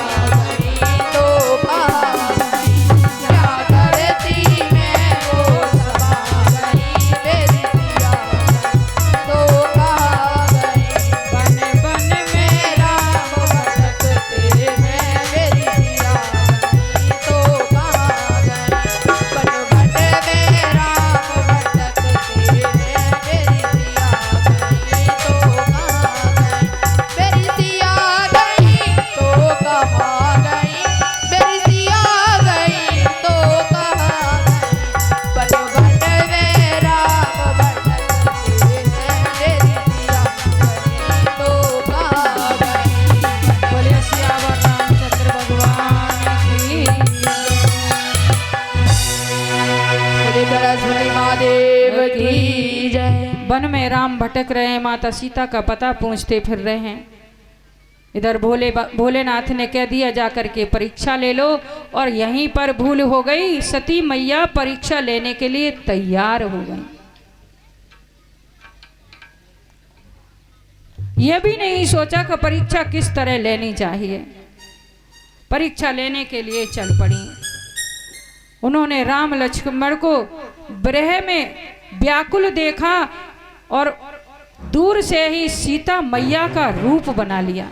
[SPEAKER 2] गई तो कहाँ गई। क्या धरती में वो समा गई मेरी सिया गई तो कहाँ गई।
[SPEAKER 1] बन बन में
[SPEAKER 2] राम भटकते हैं, मेरी सिया गई तो कहाँ गई। बन बन में राम भटकते हैं, मेरी सिया गई तो कहाँ गई। मेरी सिया
[SPEAKER 1] वन में राम भटक रहे हैं, माता सीता का पता पूछते फिर रहे हैं। इधर भोलेनाथ ने कह दिया जाकर के परीक्षा ले लो, और यहीं पर भूल हो गई, सती मैया परीक्षा लेने के लिए तैयार हो गई। यह भी नहीं सोचा कि परीक्षा किस तरह लेनी चाहिए, परीक्षा लेने के लिए चल पड़ी। उन्होंने राम लक्ष्मण को विरह में व्याकुल देखा और दूर से ही सीता मैया का रूप बना लिया।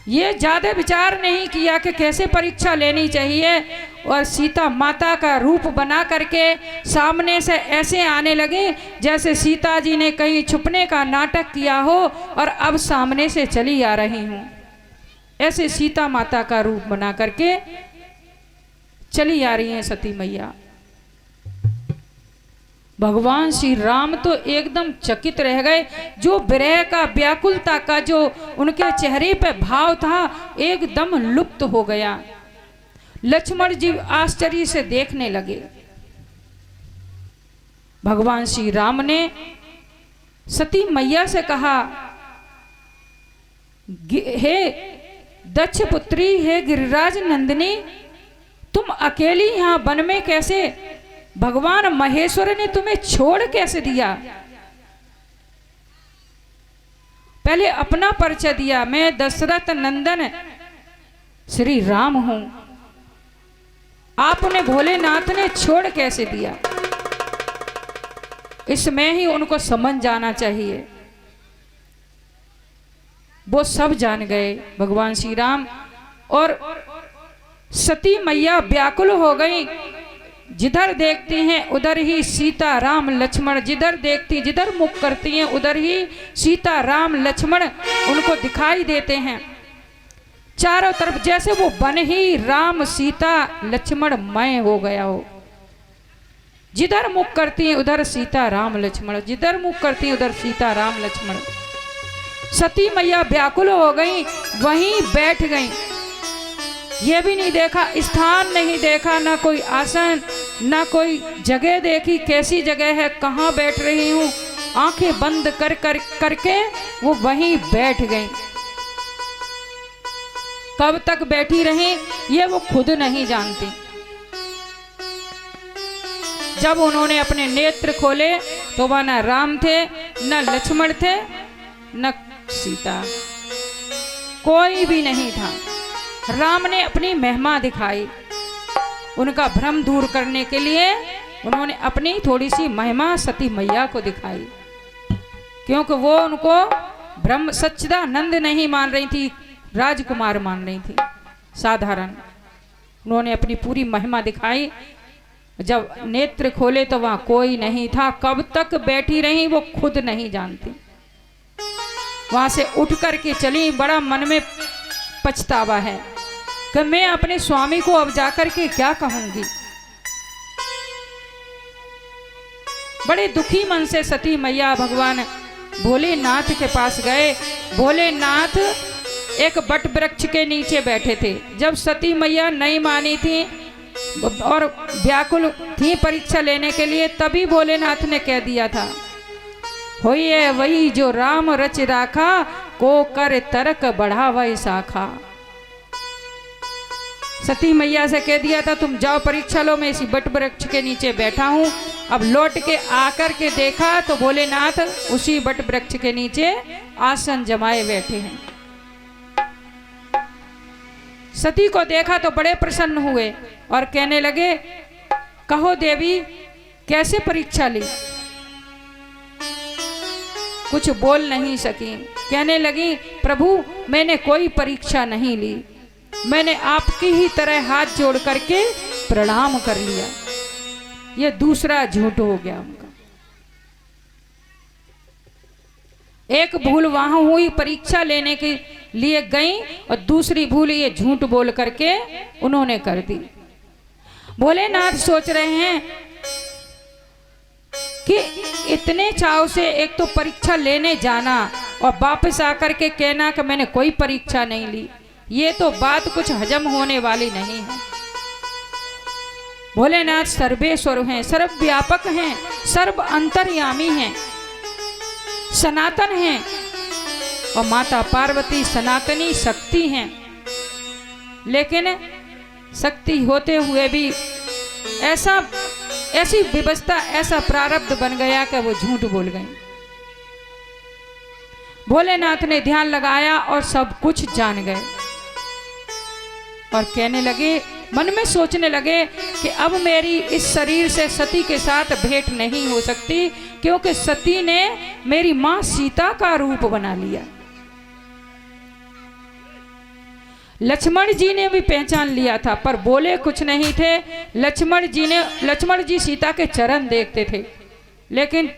[SPEAKER 1] ये ज्यादा विचार नहीं किया कि कैसे परीक्षा लेनी चाहिए, और सीता माता का रूप बना करके सामने से ऐसे आने लगे जैसे सीता जी ने कहीं छुपने का नाटक किया हो और अब सामने से चली आ रही हूं। ऐसे सीता माता का रूप बना करके चली आ रही हैं सती मैया। भगवान श्री राम तो एकदम चकित रह गए। जो विरह का, व्याकुलता का जो उनके चेहरे पे भाव था एकदम लुप्त हो गया। लक्ष्मण जी आश्चर्य से देखने लगे। भगवान श्री राम ने सती मैया से कहा, हे दक्ष पुत्री, हे गिरिराज नंदिनी, तुम अकेली यहां वन में कैसे? भगवान महेश्वर ने तुम्हें छोड़ कैसे दिया? पहले अपना परिचय दिया, मैं दशरथ नंदन श्री राम हूं। आपने भोलेनाथ ने छोड़ कैसे दिया? इसमें ही उनको समझ जाना चाहिए। वो सब जान गए भगवान श्री राम। और सती मैया व्याकुल हो गई। जिधर देखती हैं उधर ही सीता राम लक्ष्मण, जिधर देखती, जिधर मुख करती हैं उधर ही सीता राम लक्ष्मण उनको दिखाई देते हैं। चारों तरफ जैसे वो वन ही राम सीता लक्ष्मण मय हो गया हो। जिधर मुख करती हैं उधर सीता राम लक्ष्मण, जिधर मुख करती हैं उधर सीता राम लक्ष्मण। सती मैया व्याकुल हो गई, वहीं बैठ गई। ये भी नहीं देखा, स्थान नहीं देखा, ना कोई आसन, ना कोई जगह देखी, कैसी जगह है, कहाँ बैठ रही हूँ। आंखें बंद करके वो वहीं बैठ गई। कब तक बैठी रही ये वो खुद नहीं जानती। जब उन्होंने अपने नेत्र खोले तो वह न राम थे, न लक्ष्मण थे, न सीता, कोई भी नहीं था। राम ने अपनी महिमा दिखाई। उनका भ्रम दूर करने के लिए उन्होंने अपनी थोड़ी सी महिमा सती मैया को दिखाई, क्योंकि वो उनको ब्रह्म सच्चिदानंद नहीं मान रही थी, राजकुमार मान रही थी साधारण। उन्होंने अपनी पूरी महिमा दिखाई। जब नेत्र खोले तो वहां कोई नहीं था। कब तक बैठी रही वो खुद नहीं जानती। वहां से उठ करके चली। बड़ा मन में पछतावा है कि मैं अपने स्वामी को अब जाकर के क्या कहूंगी। बड़े दुखी मन से सती मैया भगवान भोलेनाथ के पास गए। भोलेनाथ एक बट वृक्ष के नीचे बैठे थे। जब सती मैया नहीं मानी थी और व्याकुल थी परीक्षा लेने के लिए, तभी भोलेनाथ ने कह दिया था, होइए वही जो राम रच राखा, को कर तरक बढ़ावै शाखा। सती मैया से कह दिया था तुम जाओ परीक्षा लो, मैं इसी बट वृक्ष के नीचे बैठा हूं। अब लौट के आकर के देखा तो भोलेनाथ उसी बट वृक्ष के नीचे आसन जमाए बैठे हैं। सती को देखा तो बड़े प्रसन्न हुए और कहने लगे, कहो देवी कैसे परीक्षा ली? कुछ बोल नहीं सकी। कहने लगी, प्रभु मैंने कोई परीक्षा नहीं ली, मैंने आपकी ही तरह हाथ जोड़ करके प्रणाम कर लिया। यह दूसरा झूठ हो गया उनका। एक भूल वहां हुई, परीक्षा लेने के लिए गई, और दूसरी भूल ये झूठ बोल करके उन्होंने कर दी। भोलेनाथ सोच रहे हैं कि इतने चाव से एक तो परीक्षा लेने जाना और वापस आकर के कहना कि मैंने कोई परीक्षा नहीं ली, ये तो बात कुछ हजम होने वाली नहीं है। भोलेनाथ सर्वेश्वर हैं, सर्वव्यापक हैं, सर्व अंतर्यामी हैं, सनातन हैं, और माता पार्वती सनातनी शक्ति हैं। लेकिन शक्ति होते हुए भी ऐसी व्यवस्था, ऐसा प्रारब्ध बन गया कि वो झूठ बोल गई। भोलेनाथ ने ध्यान लगाया और सब कुछ जान गए और कहने लगे, मन में सोचने लगे कि अब मेरी इस शरीर से सती के साथ भेंट नहीं हो सकती, क्योंकि सती ने मेरी मां सीता का रूप बना लिया। लक्ष्मण जी ने भी पहचान लिया था, पर बोले कुछ नहीं थे। लक्ष्मण जी सीता के चरण देखते थे, लेकिन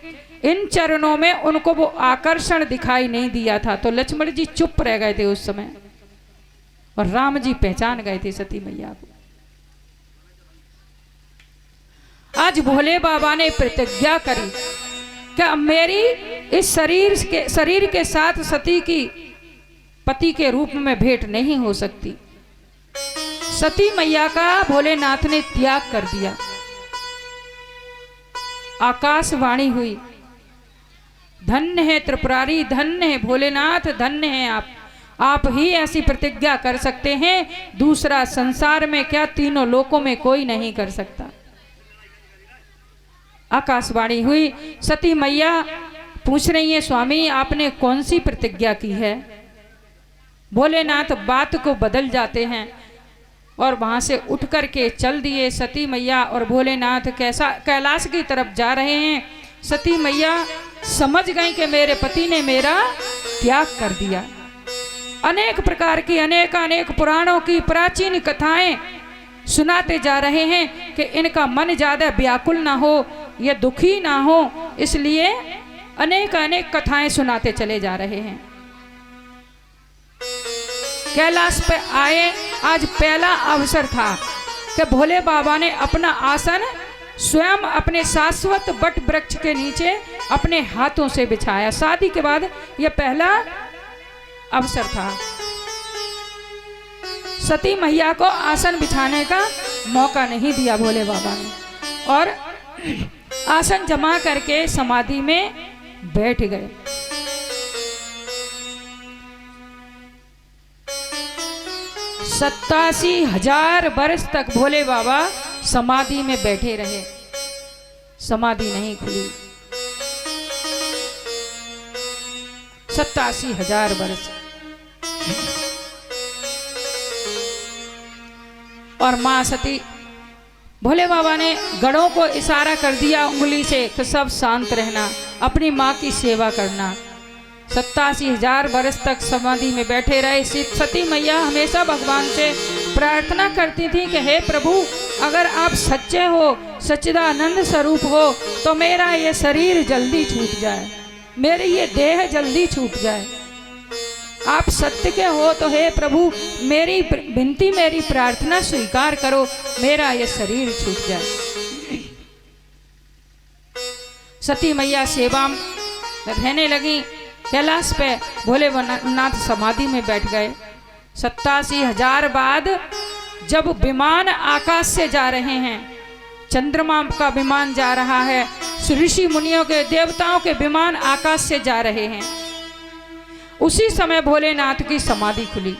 [SPEAKER 1] इन चरणों में उनको वो आकर्षण दिखाई नहीं दिया था, तो लक्ष्मण जी चुप रह गए थे उस समय, और राम जी पहचान गए थे सती मैया को। आज भोले बाबा ने प्रतिज्ञा करी कि मेरी इस शरीर के साथ सती की पति के रूप में भेंट नहीं हो सकती। सती मैया का भोलेनाथ ने त्याग कर दिया। आकाशवाणी हुई, धन्य है त्रिपुरारी, धन्य है भोलेनाथ, धन्य है आप ही ऐसी प्रतिज्ञा कर सकते हैं, दूसरा संसार में क्या तीनों लोकों में कोई नहीं कर सकता। आकाशवाणी हुई, सती मैया पूछ रही है, स्वामी आपने कौन सी प्रतिज्ञा की है। भोलेनाथ बात को बदल जाते हैं और वहां से उठ करके चल दिए। सती मैया और भोलेनाथ कैलाश की तरफ जा रहे हैं। सती मैया समझ गई कि मेरे पति ने मेरा त्याग कर दिया। अनेक प्रकार की अनेक पुराणों की प्राचीन कथाएं सुनाते जा रहे हैं कि इनका मन ज्यादा व्याकुल ना हो, ये दुखी ना हो, इसलिए अनेक कथाएं सुनाते चले जा रहे हैं। कैलाश पे आए, आज पहला अवसर था कि भोले बाबा ने अपना आसन स्वयं अपने शाश्वत वट वृक्ष के नीचे अपने हाथों से बिछाया। शादी के बाद यह पहला अवसर था। सती मैया को आसन बिछाने का मौका नहीं दिया भोले बाबा ने, और आसन जमा करके समाधि में बैठ गए। 87,000 वर्ष तक भोले बाबा समाधि में बैठे रहे, समाधि नहीं खुली। 87,000 वर्ष। और मां सती, भोले बाबा ने गणों को इशारा कर दिया उंगली से कि सब शांत रहना, अपनी मां की सेवा करना। 87,000 वर्ष तक समाधि में बैठे रहे। सती मैया हमेशा भगवान से प्रार्थना करती थी कि हे प्रभु, अगर आप सच्चे हो, सच्चिदानंद स्वरूप हो, तो मेरा ये शरीर जल्दी छूट जाए, मेरी ये देह जल्दी छूट जाए। आप सत्य के हो तो हे प्रभु, मेरी विनती, मेरी प्रार्थना स्वीकार करो, मेरा ये शरीर छूट जाए। सती मैया सेवा में रहने लगी। कैलाश पे भोलेनाथ समाधि में बैठ गए। 87,000 बाद जब विमान आकाश से जा रहे हैं, चंद्रमा का विमान जा रहा है, ऋषि मुनियों के, देवताओं के विमान आकाश से जा रहे हैं, उसी समय भोलेनाथ की समाधि खुली।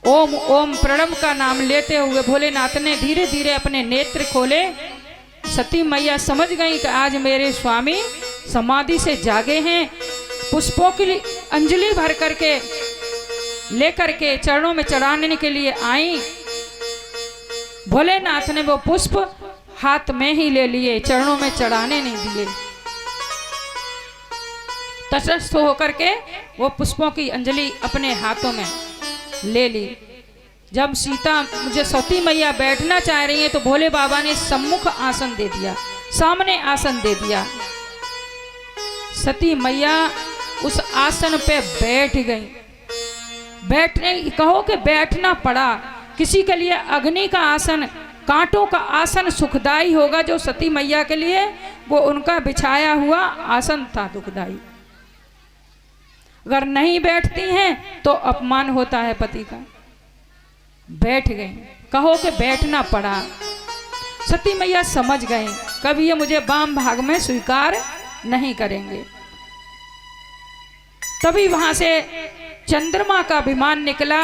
[SPEAKER 1] ओम ओम प्रणव का नाम लेते हुए भोलेनाथ ने धीरे धीरे अपने नेत्र खोले। सती मैया समझ गई कि आज मेरे स्वामी समाधि से जागे हैं। पुष्पों की अंजलि भर करके लेकर के चरणों में चढ़ाने के लिए आई। भोलेनाथ ने वो पुष्प हाथ में ही ले लिए, चरणों में चढ़ाने नहीं दिए। तटस्थ होकर के वो पुष्पों की अंजलि अपने हाथों में ले ली। जब मुझे सती मैया बैठना चाह रही है तो भोले बाबा ने सम्मुख आसन दे दिया, सामने आसन दे दिया। सती मैया उस आसन पे बैठ गई। बैठने कहो कि बैठना पड़ा। किसी के लिए अग्नि का आसन, कांटों का आसन सुखदाई होगा, जो सती मैया के लिए वो उनका बिछाया हुआ आसन था दुखदाई। अगर नहीं बैठती हैं तो अपमान होता है पति का। बैठ गई, कहो कि बैठना पड़ा। सती मैया समझ गए कभी ये मुझे वाम भाग में स्वीकार नहीं करेंगे। तभी वहां से चंद्रमा का विमान निकला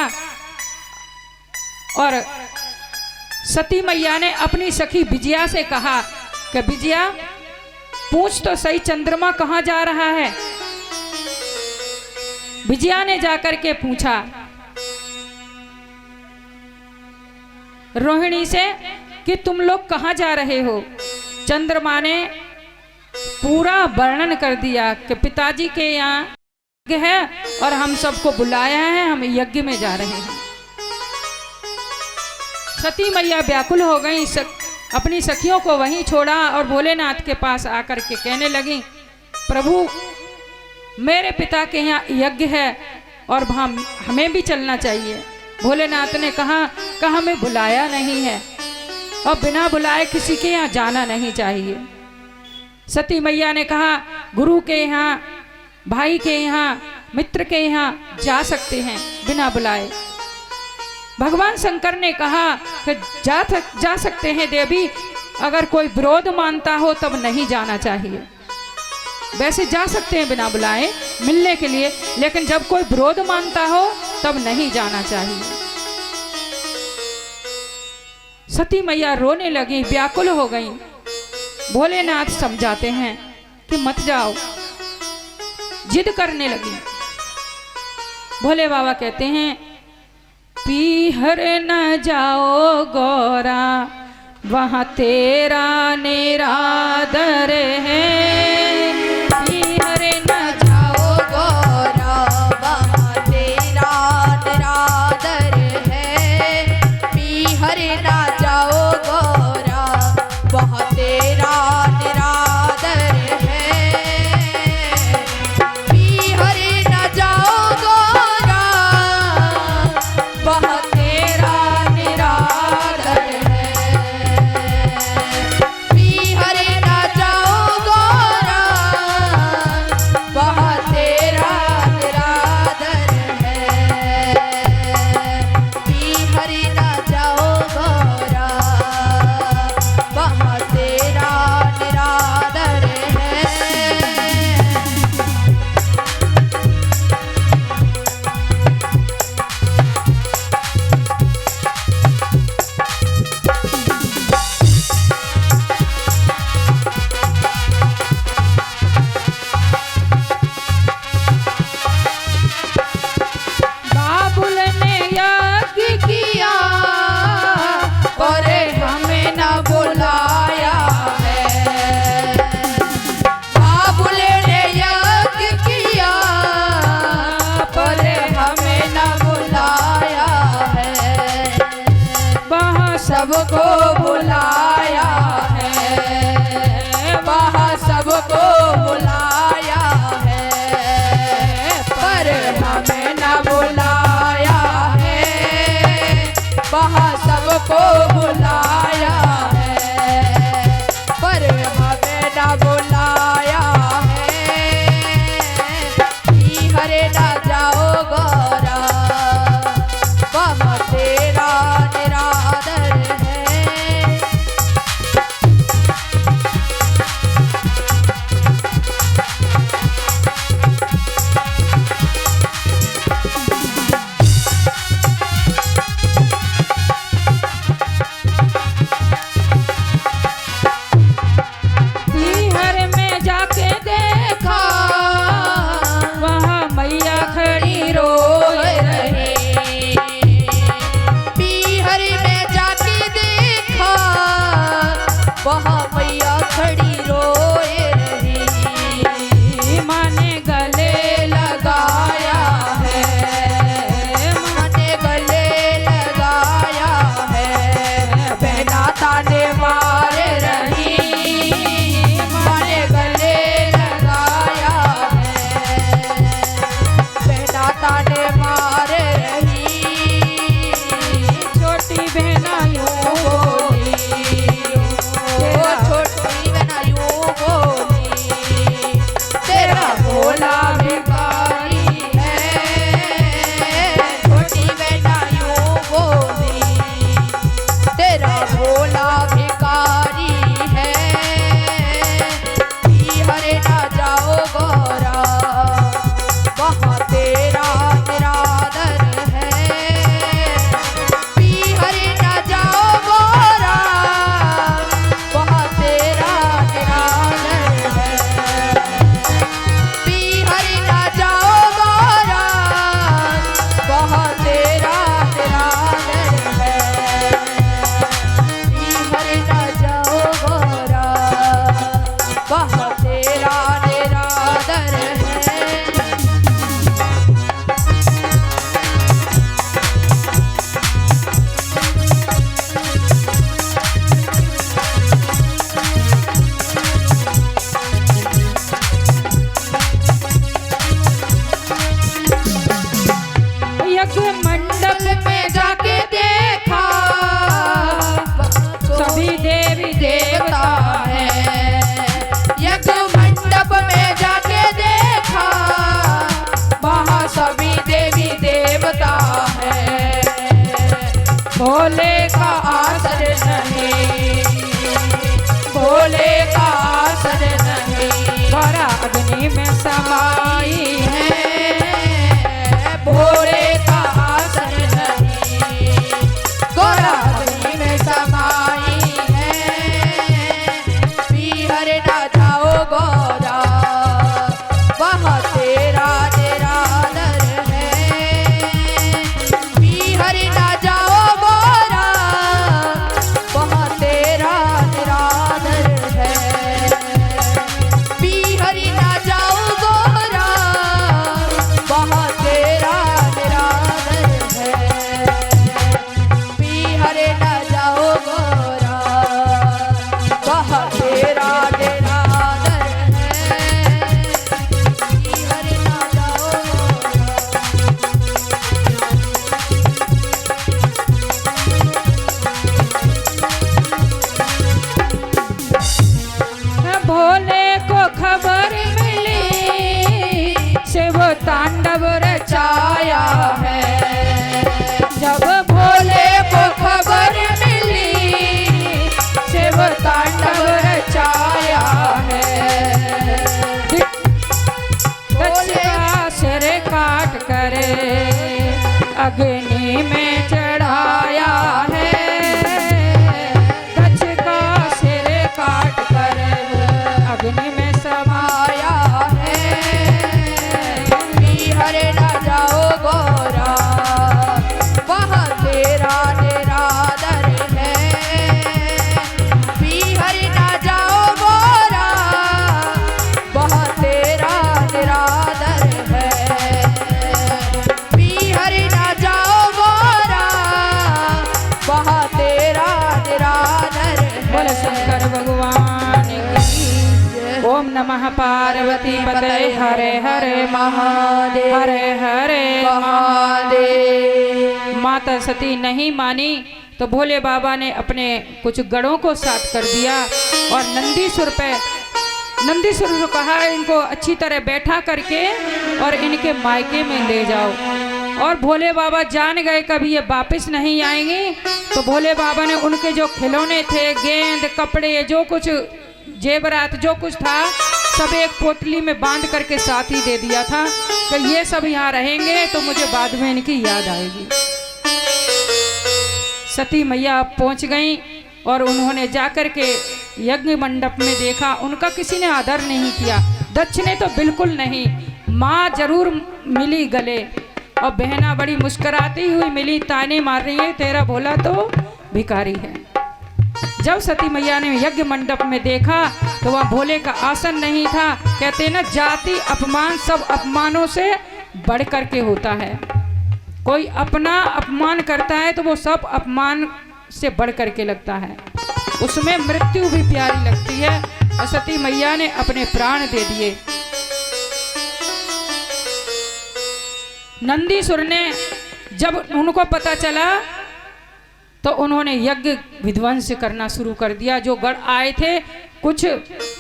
[SPEAKER 1] और सती मैया ने अपनी सखी विजया से कहा कि विजया पूछ तो सही चंद्रमा कहाँ जा रहा है। विजया ने जाकर के पूछा रोहिणी से कि तुम लोग कहाँ जा रहे हो। चंद्रमा ने पूरा वर्णन कर दिया कि पिताजी के यहाँ यज्ञ है और हम सबको बुलाया है, हम यज्ञ में जा रहे हैं। सती मैया व्याकुल हो गई, अपनी सखियों को वहीं छोड़ा और भोलेनाथ के पास आकर के कहने लगी प्रभु मेरे पिता के यहाँ यज्ञ है और हमें भी चलना चाहिए। भोलेनाथ ने कहा कि हमें बुलाया नहीं है और बिना बुलाए किसी के यहाँ जाना नहीं चाहिए। सती मैया ने कहा गुरु के यहाँ, भाई के यहाँ, मित्र के यहाँ जा सकते हैं बिना बुलाए। भगवान शंकर ने कहा कि जा सकते हैं देवी, अगर कोई विरोध मानता हो तब नहीं जाना चाहिए। वैसे जा सकते हैं बिना बुलाए मिलने के लिए, लेकिन जब कोई विरोध मानता हो तब नहीं जाना चाहिए। सती मैया रोने लगी, व्याकुल हो गई। भोलेनाथ समझाते हैं कि मत जाओ, जिद करने लगी। भोले बाबा कहते हैं पीहर न जाओ गौरा वहाँ तेरा निरादर है। पीहर न
[SPEAKER 2] जाओ गौरा वहाँ तेरा निरादर है। पीहर न जाओ गौरा वहाँ तेरा निरादर है। पीहर न जाओ गौरा वहाँ तेरा निरादर है। पीहर न जाओ गौरा वहाँ तेरा निरादर है। पीहर न जाओ गौरा वहाँ तेरा निरादर है।
[SPEAKER 1] बाबुल ने यज्ञ
[SPEAKER 2] किया पर हमें न बुलाया है। बाबुल ने यज्ञ किया पर हमें न बुलाया है।
[SPEAKER 1] वहाँ
[SPEAKER 2] सबको बुलाया है, वहाँ सबको बुलाया है, पर हमें न बुलाया है। वहाँ सबको बुलाया है, पर हमें न बुलाया है। पीहर न जाओ गौरा वहाँ तेरा निरादर है।
[SPEAKER 1] भोले का आसर नहीं,
[SPEAKER 2] भोले का आसर नहीं,
[SPEAKER 1] गौरा अग्नि में समाई है,
[SPEAKER 2] भोले का आसर नहीं, गौरा अग्नि में समाई है। पीहर ना जाओ गौरा, वहाँ तेरा निरादर है। पीहर ना जाओ गौरा, वहाँ तेरा निरादर है। पीहर ना जाओ गौरा, वहाँ तेरा निरादर है। पीहर ना जाओ गौरा, वहाँ तेरा निरादर है। पीहर ना जाओ गौरा,
[SPEAKER 1] भोले को खबर मिली शिव तांडव रचाया है। जब भोले को खबर मिली शिव तांडव रचाया है, दक्ष का सिर काट कर अग्नि में चढ़ाया है, दक्ष का सिर काट कर अग्नि में समाया है।
[SPEAKER 2] पीहर ना जाओ गौरा, वहाँ तेरा निरादर है। पीहर ना जाओ गौरा, वहाँ तेरा निरादर है। पीहर ना जाओ गौरा, वहाँ तेरा निरादर है।
[SPEAKER 1] बोले शंकर भगवान की। ओम नमः पार्वती पते हरे हरे
[SPEAKER 2] महादेव,
[SPEAKER 1] हरे हरे
[SPEAKER 2] महादेव।
[SPEAKER 1] माता सती नहीं मानी तो भोले बाबा ने अपने कुछ गढ़ों को साथ कर दिया और नंदीसुर को कहा इनको अच्छी तरह बैठा करके और इनके मायके में ले जाओ। और भोले बाबा जान गए कभी ये वापस नहीं आएंगे, तो भोले बाबा ने उनके जो खिलौने थे, गेंद, कपड़े, जो कुछ जेवरात जो कुछ था, सब एक पोटली में बांध करके साथ ही दे दिया था कि ये सब यहाँ रहेंगे तो मुझे बाद में इनकी याद आएगी। सती मैया पहुंच गई और उन्होंने जाकर के यज्ञ मंडप में देखा, उनका किसी ने आदर नहीं किया। दक्ष ने तो बिल्कुल नहीं। माँ जरूर मिली गले और बहना बड़ी मुस्कुराती हुई मिली, ताने मार रही है तेरा भोला तो भिखारी है। जब सती मैया ने यज्ञ मंडप में देखा तो वह भोले का आसन नहीं था। कहते ना, जाति अपमान सब अपमानों से बढ़ करके होता है। कोई अपना अपमान करता है तो वो सब अपमान से बढ़ करके लगता है, उसमें मृत्यु भी प्यारी लगती है। और सती मैया ने अपने प्राण दे दिए। नंदीसुर ने जब उनको पता चला तो उन्होंने यज्ञ विध्वंस करना शुरू कर दिया। जो गढ़ आए थे कुछ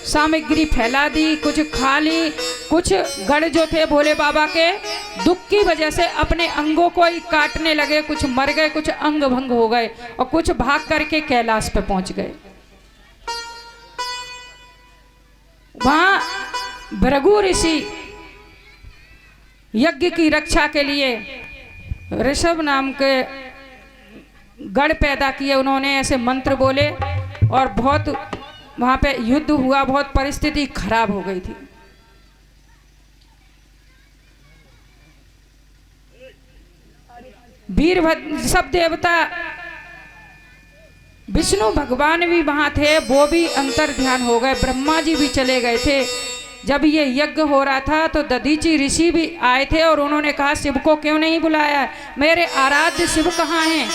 [SPEAKER 1] सामग्री फैला दी, कुछ खा ली। कुछ गढ़ जो थे भोले बाबा के दुख की वजह से अपने अंगों को ही काटने लगे, कुछ मर गए, कुछ अंग भंग हो गए और कुछ भाग करके कैलाश पे पहुंच गए। वहां भृगु ऋषि यज्ञ की रक्षा के लिए ऋषभ नाम के गढ़ पैदा किए। उन्होंने ऐसे मंत्र बोले और बहुत वहां पे युद्ध हुआ, बहुत परिस्थिति खराब हो गई थी। वीरभद्र सब देवता, विष्णु भगवान भी वहां थे, वो भी अंतर ध्यान हो गए। ब्रह्मा जी भी चले गए थे। जब ये यज्ञ हो रहा था तो दधीची ऋषि भी आए थे और उन्होंने कहा शिव को क्यों नहीं बुलाया, मेरे आराध्य शिव कहाँ हैं,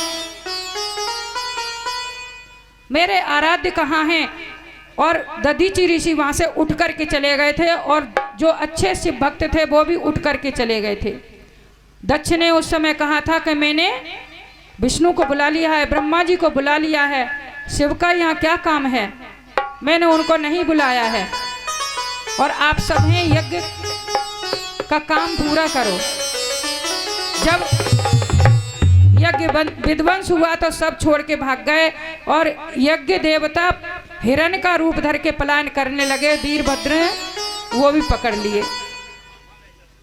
[SPEAKER 1] मेरे आराध्य कहाँ हैं। और दधीची ऋषि वहां से उठ करके चले गए थे और जो अच्छे शिव भक्त थे वो भी उठ करके चले गए थे। दक्ष ने उस समय कहा था कि मैंने विष्णु को बुला लिया है, ब्रह्मा जी को बुला लिया है, शिव का यहाँ क्या काम है, मैंने उनको नहीं बुलाया है और आप सब हैं यज्ञ का काम पूरा करो। जब यज्ञ विध्वंस हुआ तो सब छोड़ के भाग गए और यज्ञ देवता हिरण का रूप धर के पलायन करने लगे। वीरभद्र वो भी पकड़ लिए,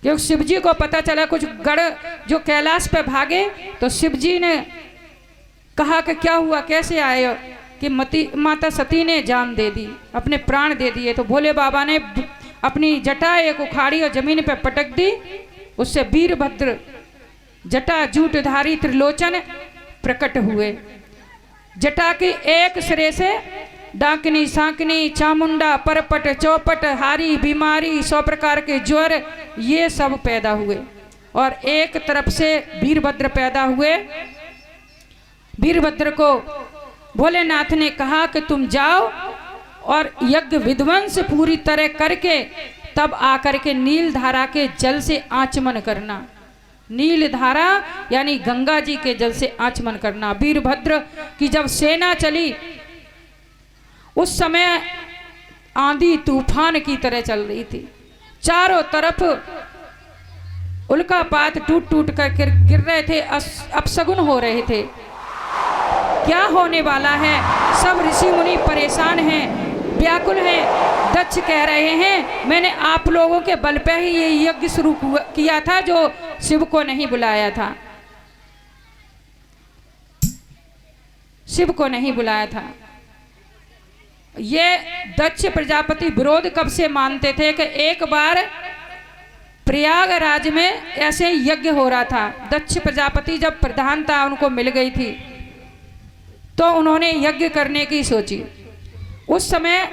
[SPEAKER 1] क्योंकि शिव जी को पता चला कुछ गढ़ जो कैलाश पे भागे, तो शिव जी ने कहा कि क्या हुआ, कैसे आए हो? कि माता सती ने जान दे दी, अपने प्राण दे दिए। तो भोले बाबा ने अपनी जटा एक उखाड़ी और जमीन पे पटक दी। उससे वीरभद्र जटा जूटधारी त्रिलोचन प्रकट हुए। जटा की एक सिरे से डाकनी, सांकनी, चामुंडा, परपट, चौपट, हारी, बीमारी, 100 प्रकार के ज्वर, ये सब पैदा हुए। और एक तरफ से वीरभद्र पैदा हुए। वीरभद्र को भोलेनाथ ने कहा कि तुम जाओ और यज्ञ विध्वंस पूरी तरह करके तब आकर के नील धारा के जल से आचमन करना। नील धारा यानी गंगा जी के जल से आचमन करना। वीरभद्र की जब सेना चली, उस समय आंधी तूफान की तरह चल रही थी। चारों तरफ उल्कापात टूट टूट कर गिर रहे थे, अपशगुन हो रहे थे। क्या होने वाला है? सब ऋषि मुनि परेशान हैं, व्याकुल हैं। दक्ष कह रहे हैं मैंने आप लोगों के बल पे ही ये यज्ञ शुरू किया था जो शिव को नहीं बुलाया था, शिव को नहीं बुलाया था। ये दक्ष प्रजापति विरोध कब से मानते थे कि एक बार प्रयागराज में ऐसे यज्ञ हो रहा था। दक्ष प्रजापति जब प्रधानता उनको मिल गई थी तो उन्होंने यज्ञ करने की सोची। उस समय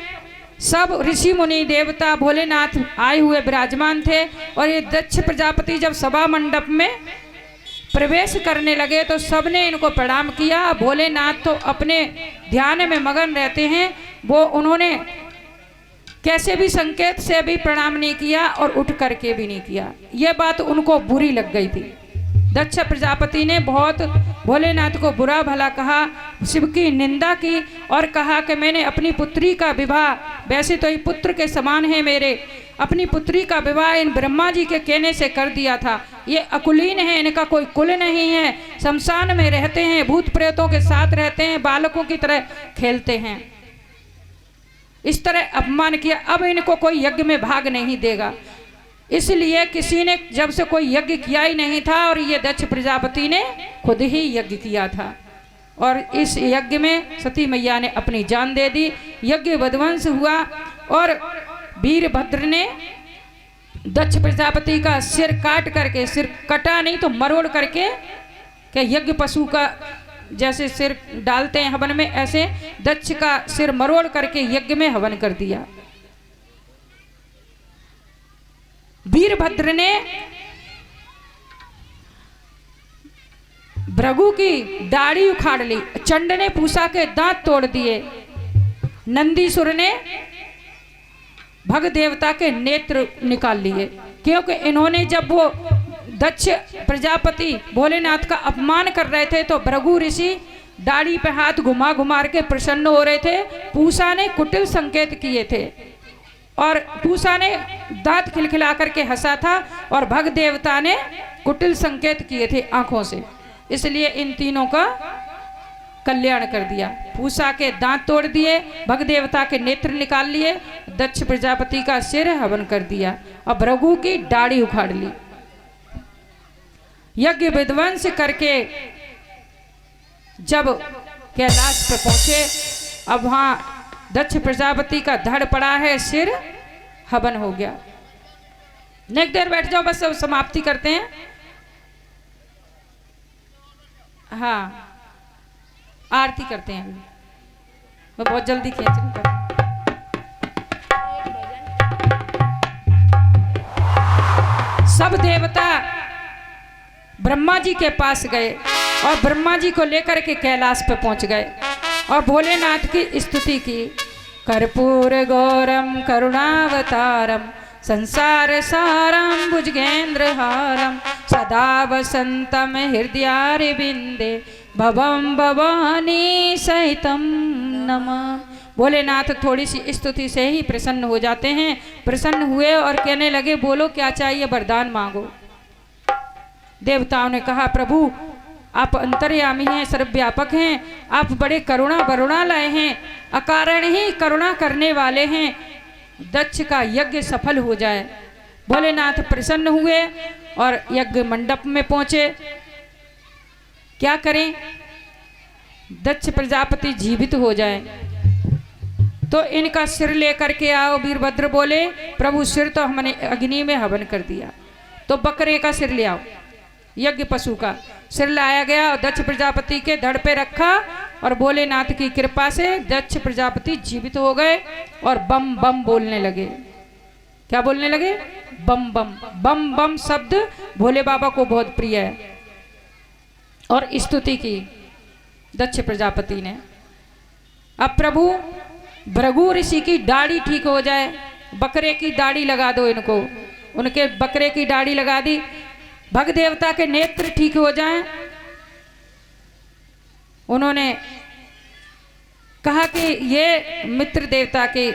[SPEAKER 1] सब ऋषि मुनि देवता भोलेनाथ आए हुए विराजमान थे और ये दक्ष प्रजापति जब सभा मंडप में प्रवेश करने लगे तो सबने इनको प्रणाम किया। भोलेनाथ तो अपने ध्यान में मगन रहते हैं, वो उन्होंने कैसे भी संकेत से भी प्रणाम नहीं किया और उठ करके भी नहीं किया। ये बात उनको बुरी लग गई थी। दक्ष प्रजापति ने बहुत भोलेनाथ को बुरा भला कहा, शिव की निंदा की और कहा कि मैंने अपनी पुत्री का विवाह, वैसे तो ये पुत्र के समान है मेरे, अपनी पुत्री का विवाह इन ब्रह्मा जी के कहने से कर दिया था। ये अकुलीन है, इनका कोई कुल नहीं है, शमशान में रहते हैं, भूत प्रेतों के साथ रहते हैं, बालकों की तरह खेलते हैं। इस तरह अपमान किया। अब इनको कोई यज्ञ में भाग नहीं देगा। इसलिए किसी ने जब से कोई यज्ञ किया ही नहीं था और ये दक्ष प्रजापति ने खुद ही यज्ञ किया था और इस यज्ञ में सती मैया ने अपनी जान दे दी। यज्ञ विध्वंस हुआ और वीरभद्र ने दक्ष प्रजापति का सिर काट करके, सिर कटा नहीं तो मरोड़ करके, क्या यज्ञ पशु का जैसे सिर डालते हैं हवन में, ऐसे दक्ष का सिर मरोड़ करके यज्ञ में हवन कर दिया। वीरभद्र ने भृगु की दाढ़ी उखाड़ ली, चंड ने पूषा के दांत तोड़ दिए, नंदीसुर ने भग देवता के नेत्र निकाल लिए, क्योंकि इन्होंने जब वो दक्ष प्रजापति भोलेनाथ का अपमान कर रहे थे तो भृगु ऋषि दाढ़ी पे हाथ घुमा घुमा के प्रसन्न हो रहे थे। पूषा ने कुटिल संकेत किए थे और पूषा ने दांत खिलखिला करके हंसा था और भग देवता ने कुटिल संकेत किए थे आंखों से, इसलिए इन तीनों का कल्याण कर दिया। पूषा के दांत तोड़ दिए, भग देवता के नेत्र निकाल लिए, दक्ष प्रजापति का सिर हवन कर दिया और भृगु की दाढ़ी उखाड़ ली। यज्ञ विध्वंस करके जब कैलाश पर पहुंचे, अब वहां दक्ष प्रजापति का धड़ पड़ा है, सिर हवन हो गया। नेक देर बैठ जाओ, बस सब समाप्ति करते हैं। हाँ, आरती करते हैं। मैं बहुत जल्दी खींच रही हूँ। सब देवता ब्रह्मा जी के पास गए और ब्रह्मा जी को लेकर के कैलाश पे पहुंच गए और भोलेनाथ की स्तुति की। कर्पूर गौरम करुणावतारम संसार सारम भुजगेंद्र हारम सदा वसंतम हृदयारविंदे भवम भवानी सहितम नमः। भोलेनाथ थोड़ी सी स्तुति से ही प्रसन्न हो जाते हैं। प्रसन्न हुए और कहने लगे, बोलो क्या चाहिए, वरदान मांगो। देवताओं ने कहा, प्रभु आप अंतर्यामी हैं, सर्वव्यापक हैं, आप बड़े करुणा वरुणालय हैं, अकारण ही करुणा करने वाले हैं। दक्ष का यज्ञ सफल हो जाए। भोलेनाथ प्रसन्न हुए और यज्ञ मंडप में पहुंचे। क्या करें, दक्ष प्रजापति जीवित हो जाए तो इनका सिर लेकर के आओ। वीरभद्र बोले, प्रभु सिर तो हमने अग्नि में हवन कर दिया, तो बकरे का सिर ले आओ। यज्ञ पशु का सिर लाया गया और दक्ष प्रजापति के धड़ पे रखा और भोलेनाथ की कृपा से दक्ष प्रजापति जीवित हो गए और बम बम बोलने लगे। क्या बोलने लगे? बम बम। बम बम शब्द भोले बाबा को बहुत प्रिय है। और स्तुति की दक्ष प्रजापति ने। अब प्रभु भृगु ऋषि की दाढ़ी ठीक हो जाए, बकरे की दाढ़ी लगा दो इनको। उनके बकरे की दाढ़ी लगा दी। भग देवता के नेत्र ठीक हो जाएं। उन्होंने कहा कि ये मित्र देवता के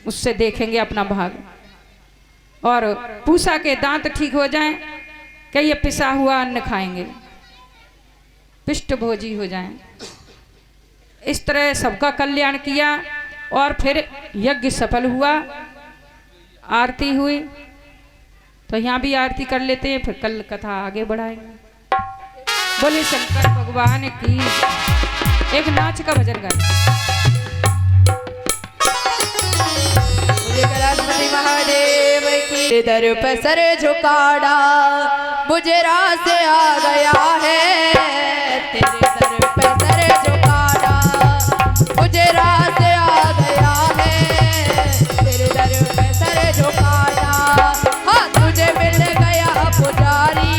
[SPEAKER 1] उससे देखेंगे अपना भाग। और पूषा के दांत ठीक हो जाएं कि ये पिसा हुआ अन्न खाएंगे, पिष्ट भोजी हो जाएं। इस तरह सबका कल्याण किया और फिर यज्ञ सफल हुआ। आरती हुई, तो यहाँ भी आरती कर लेते हैं, फिर कल कथा आगे बढ़ाएंगे। बोले शंकर भगवान की। एक नाच का भजन गाए।
[SPEAKER 2] महादेव की दर पे सर झुकाड़ा, बुजरा से आ गया है। तेरे दर पे सर झुकाड़ा, बुजरा से आ गया है। तेरे दर पे सर झुकाड़ा, हाँ तुझे मिल गया पुजारी,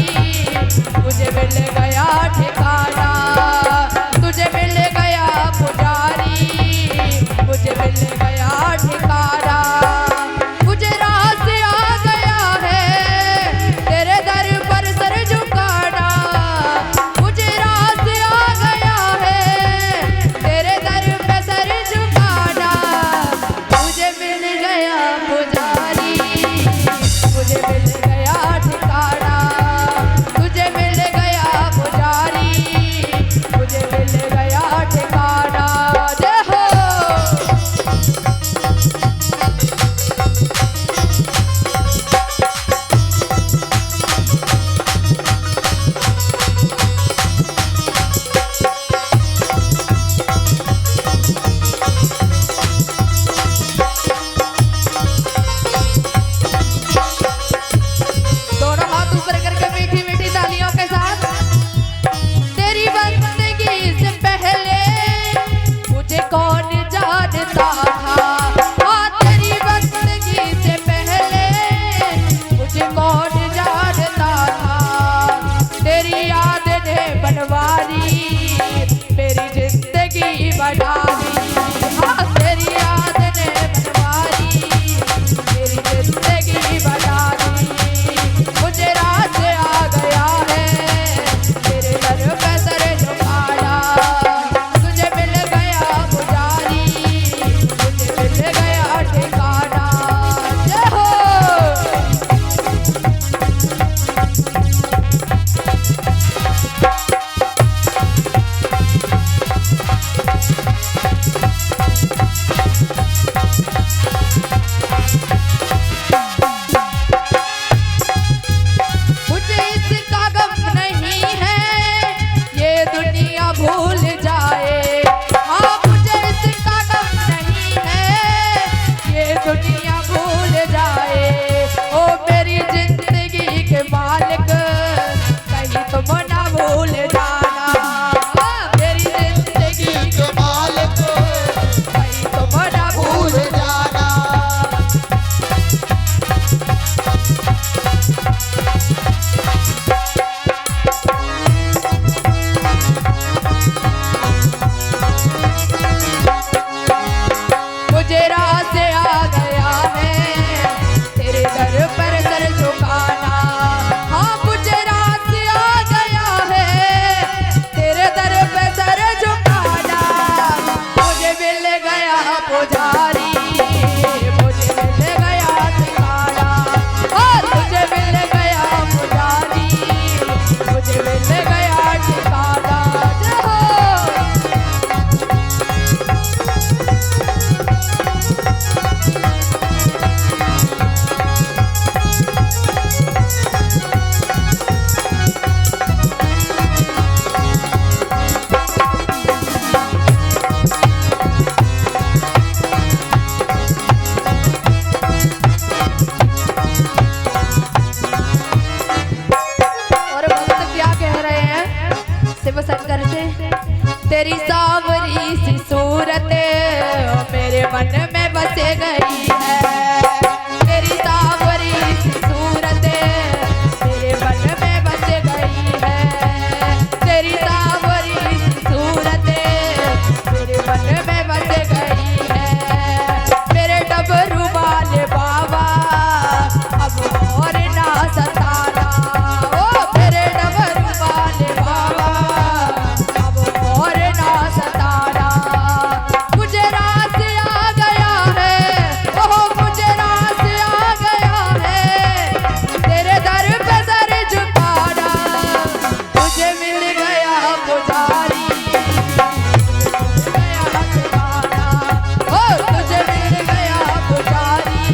[SPEAKER 2] तुझे मिल गया ठिकाना। तुझे मिल गया पुजारी, मुझे मिल गया ठिकाना। मुझे रात आ शिव शंकर से तेरी सांवरी सी सूरत मेरे मन में बस गई है, तेरी सांवरी सी सूरत मेरे मन में बस गई है, तेरी सांवरी सी सूरत मेरे मन में बस गई है। मेरे डबरू वाले बाबा अब और ना सताना, ओ मेरे डबरू वाले बाबा अब और ना सताना। मुझे रास आ गया है, ओह मुझे रास आ गया है, तेरे दर पे सर झुकाना। मुझे मिल गया पुजारी, गया ठिकाना, ओ तुझे मिल गया पुजारी,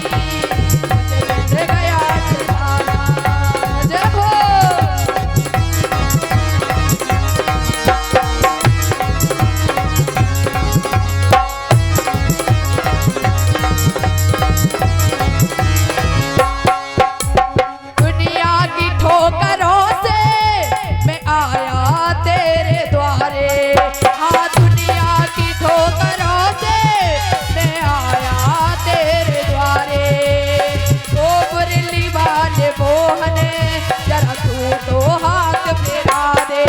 [SPEAKER 2] मुझे मिल गया ठिकाना। जय हो। दुनिया की ठोकरों से मैं आया तेरे द्वारे, हाँ दुनिया की ठोकरों से मैं आया तेरे द्वारे। ओ मुरली वाले मोहने जरा तू तो हाथ फिरा दे,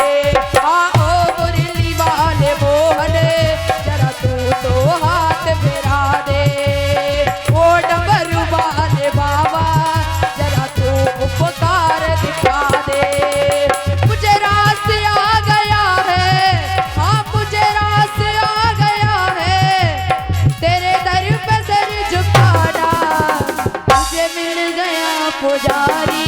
[SPEAKER 2] हाँ ओ मुरली वाले मोहने जरा तू तो हाथ फिरा दे। ओ डमरू वाले बाबा जरा तू उपकार दिखा दे। मुझे रास आ गया है, हाँ मुझे रास आ गया है, तेरे दर पे सर झुकाना। मुझे मिल गया पुजारी,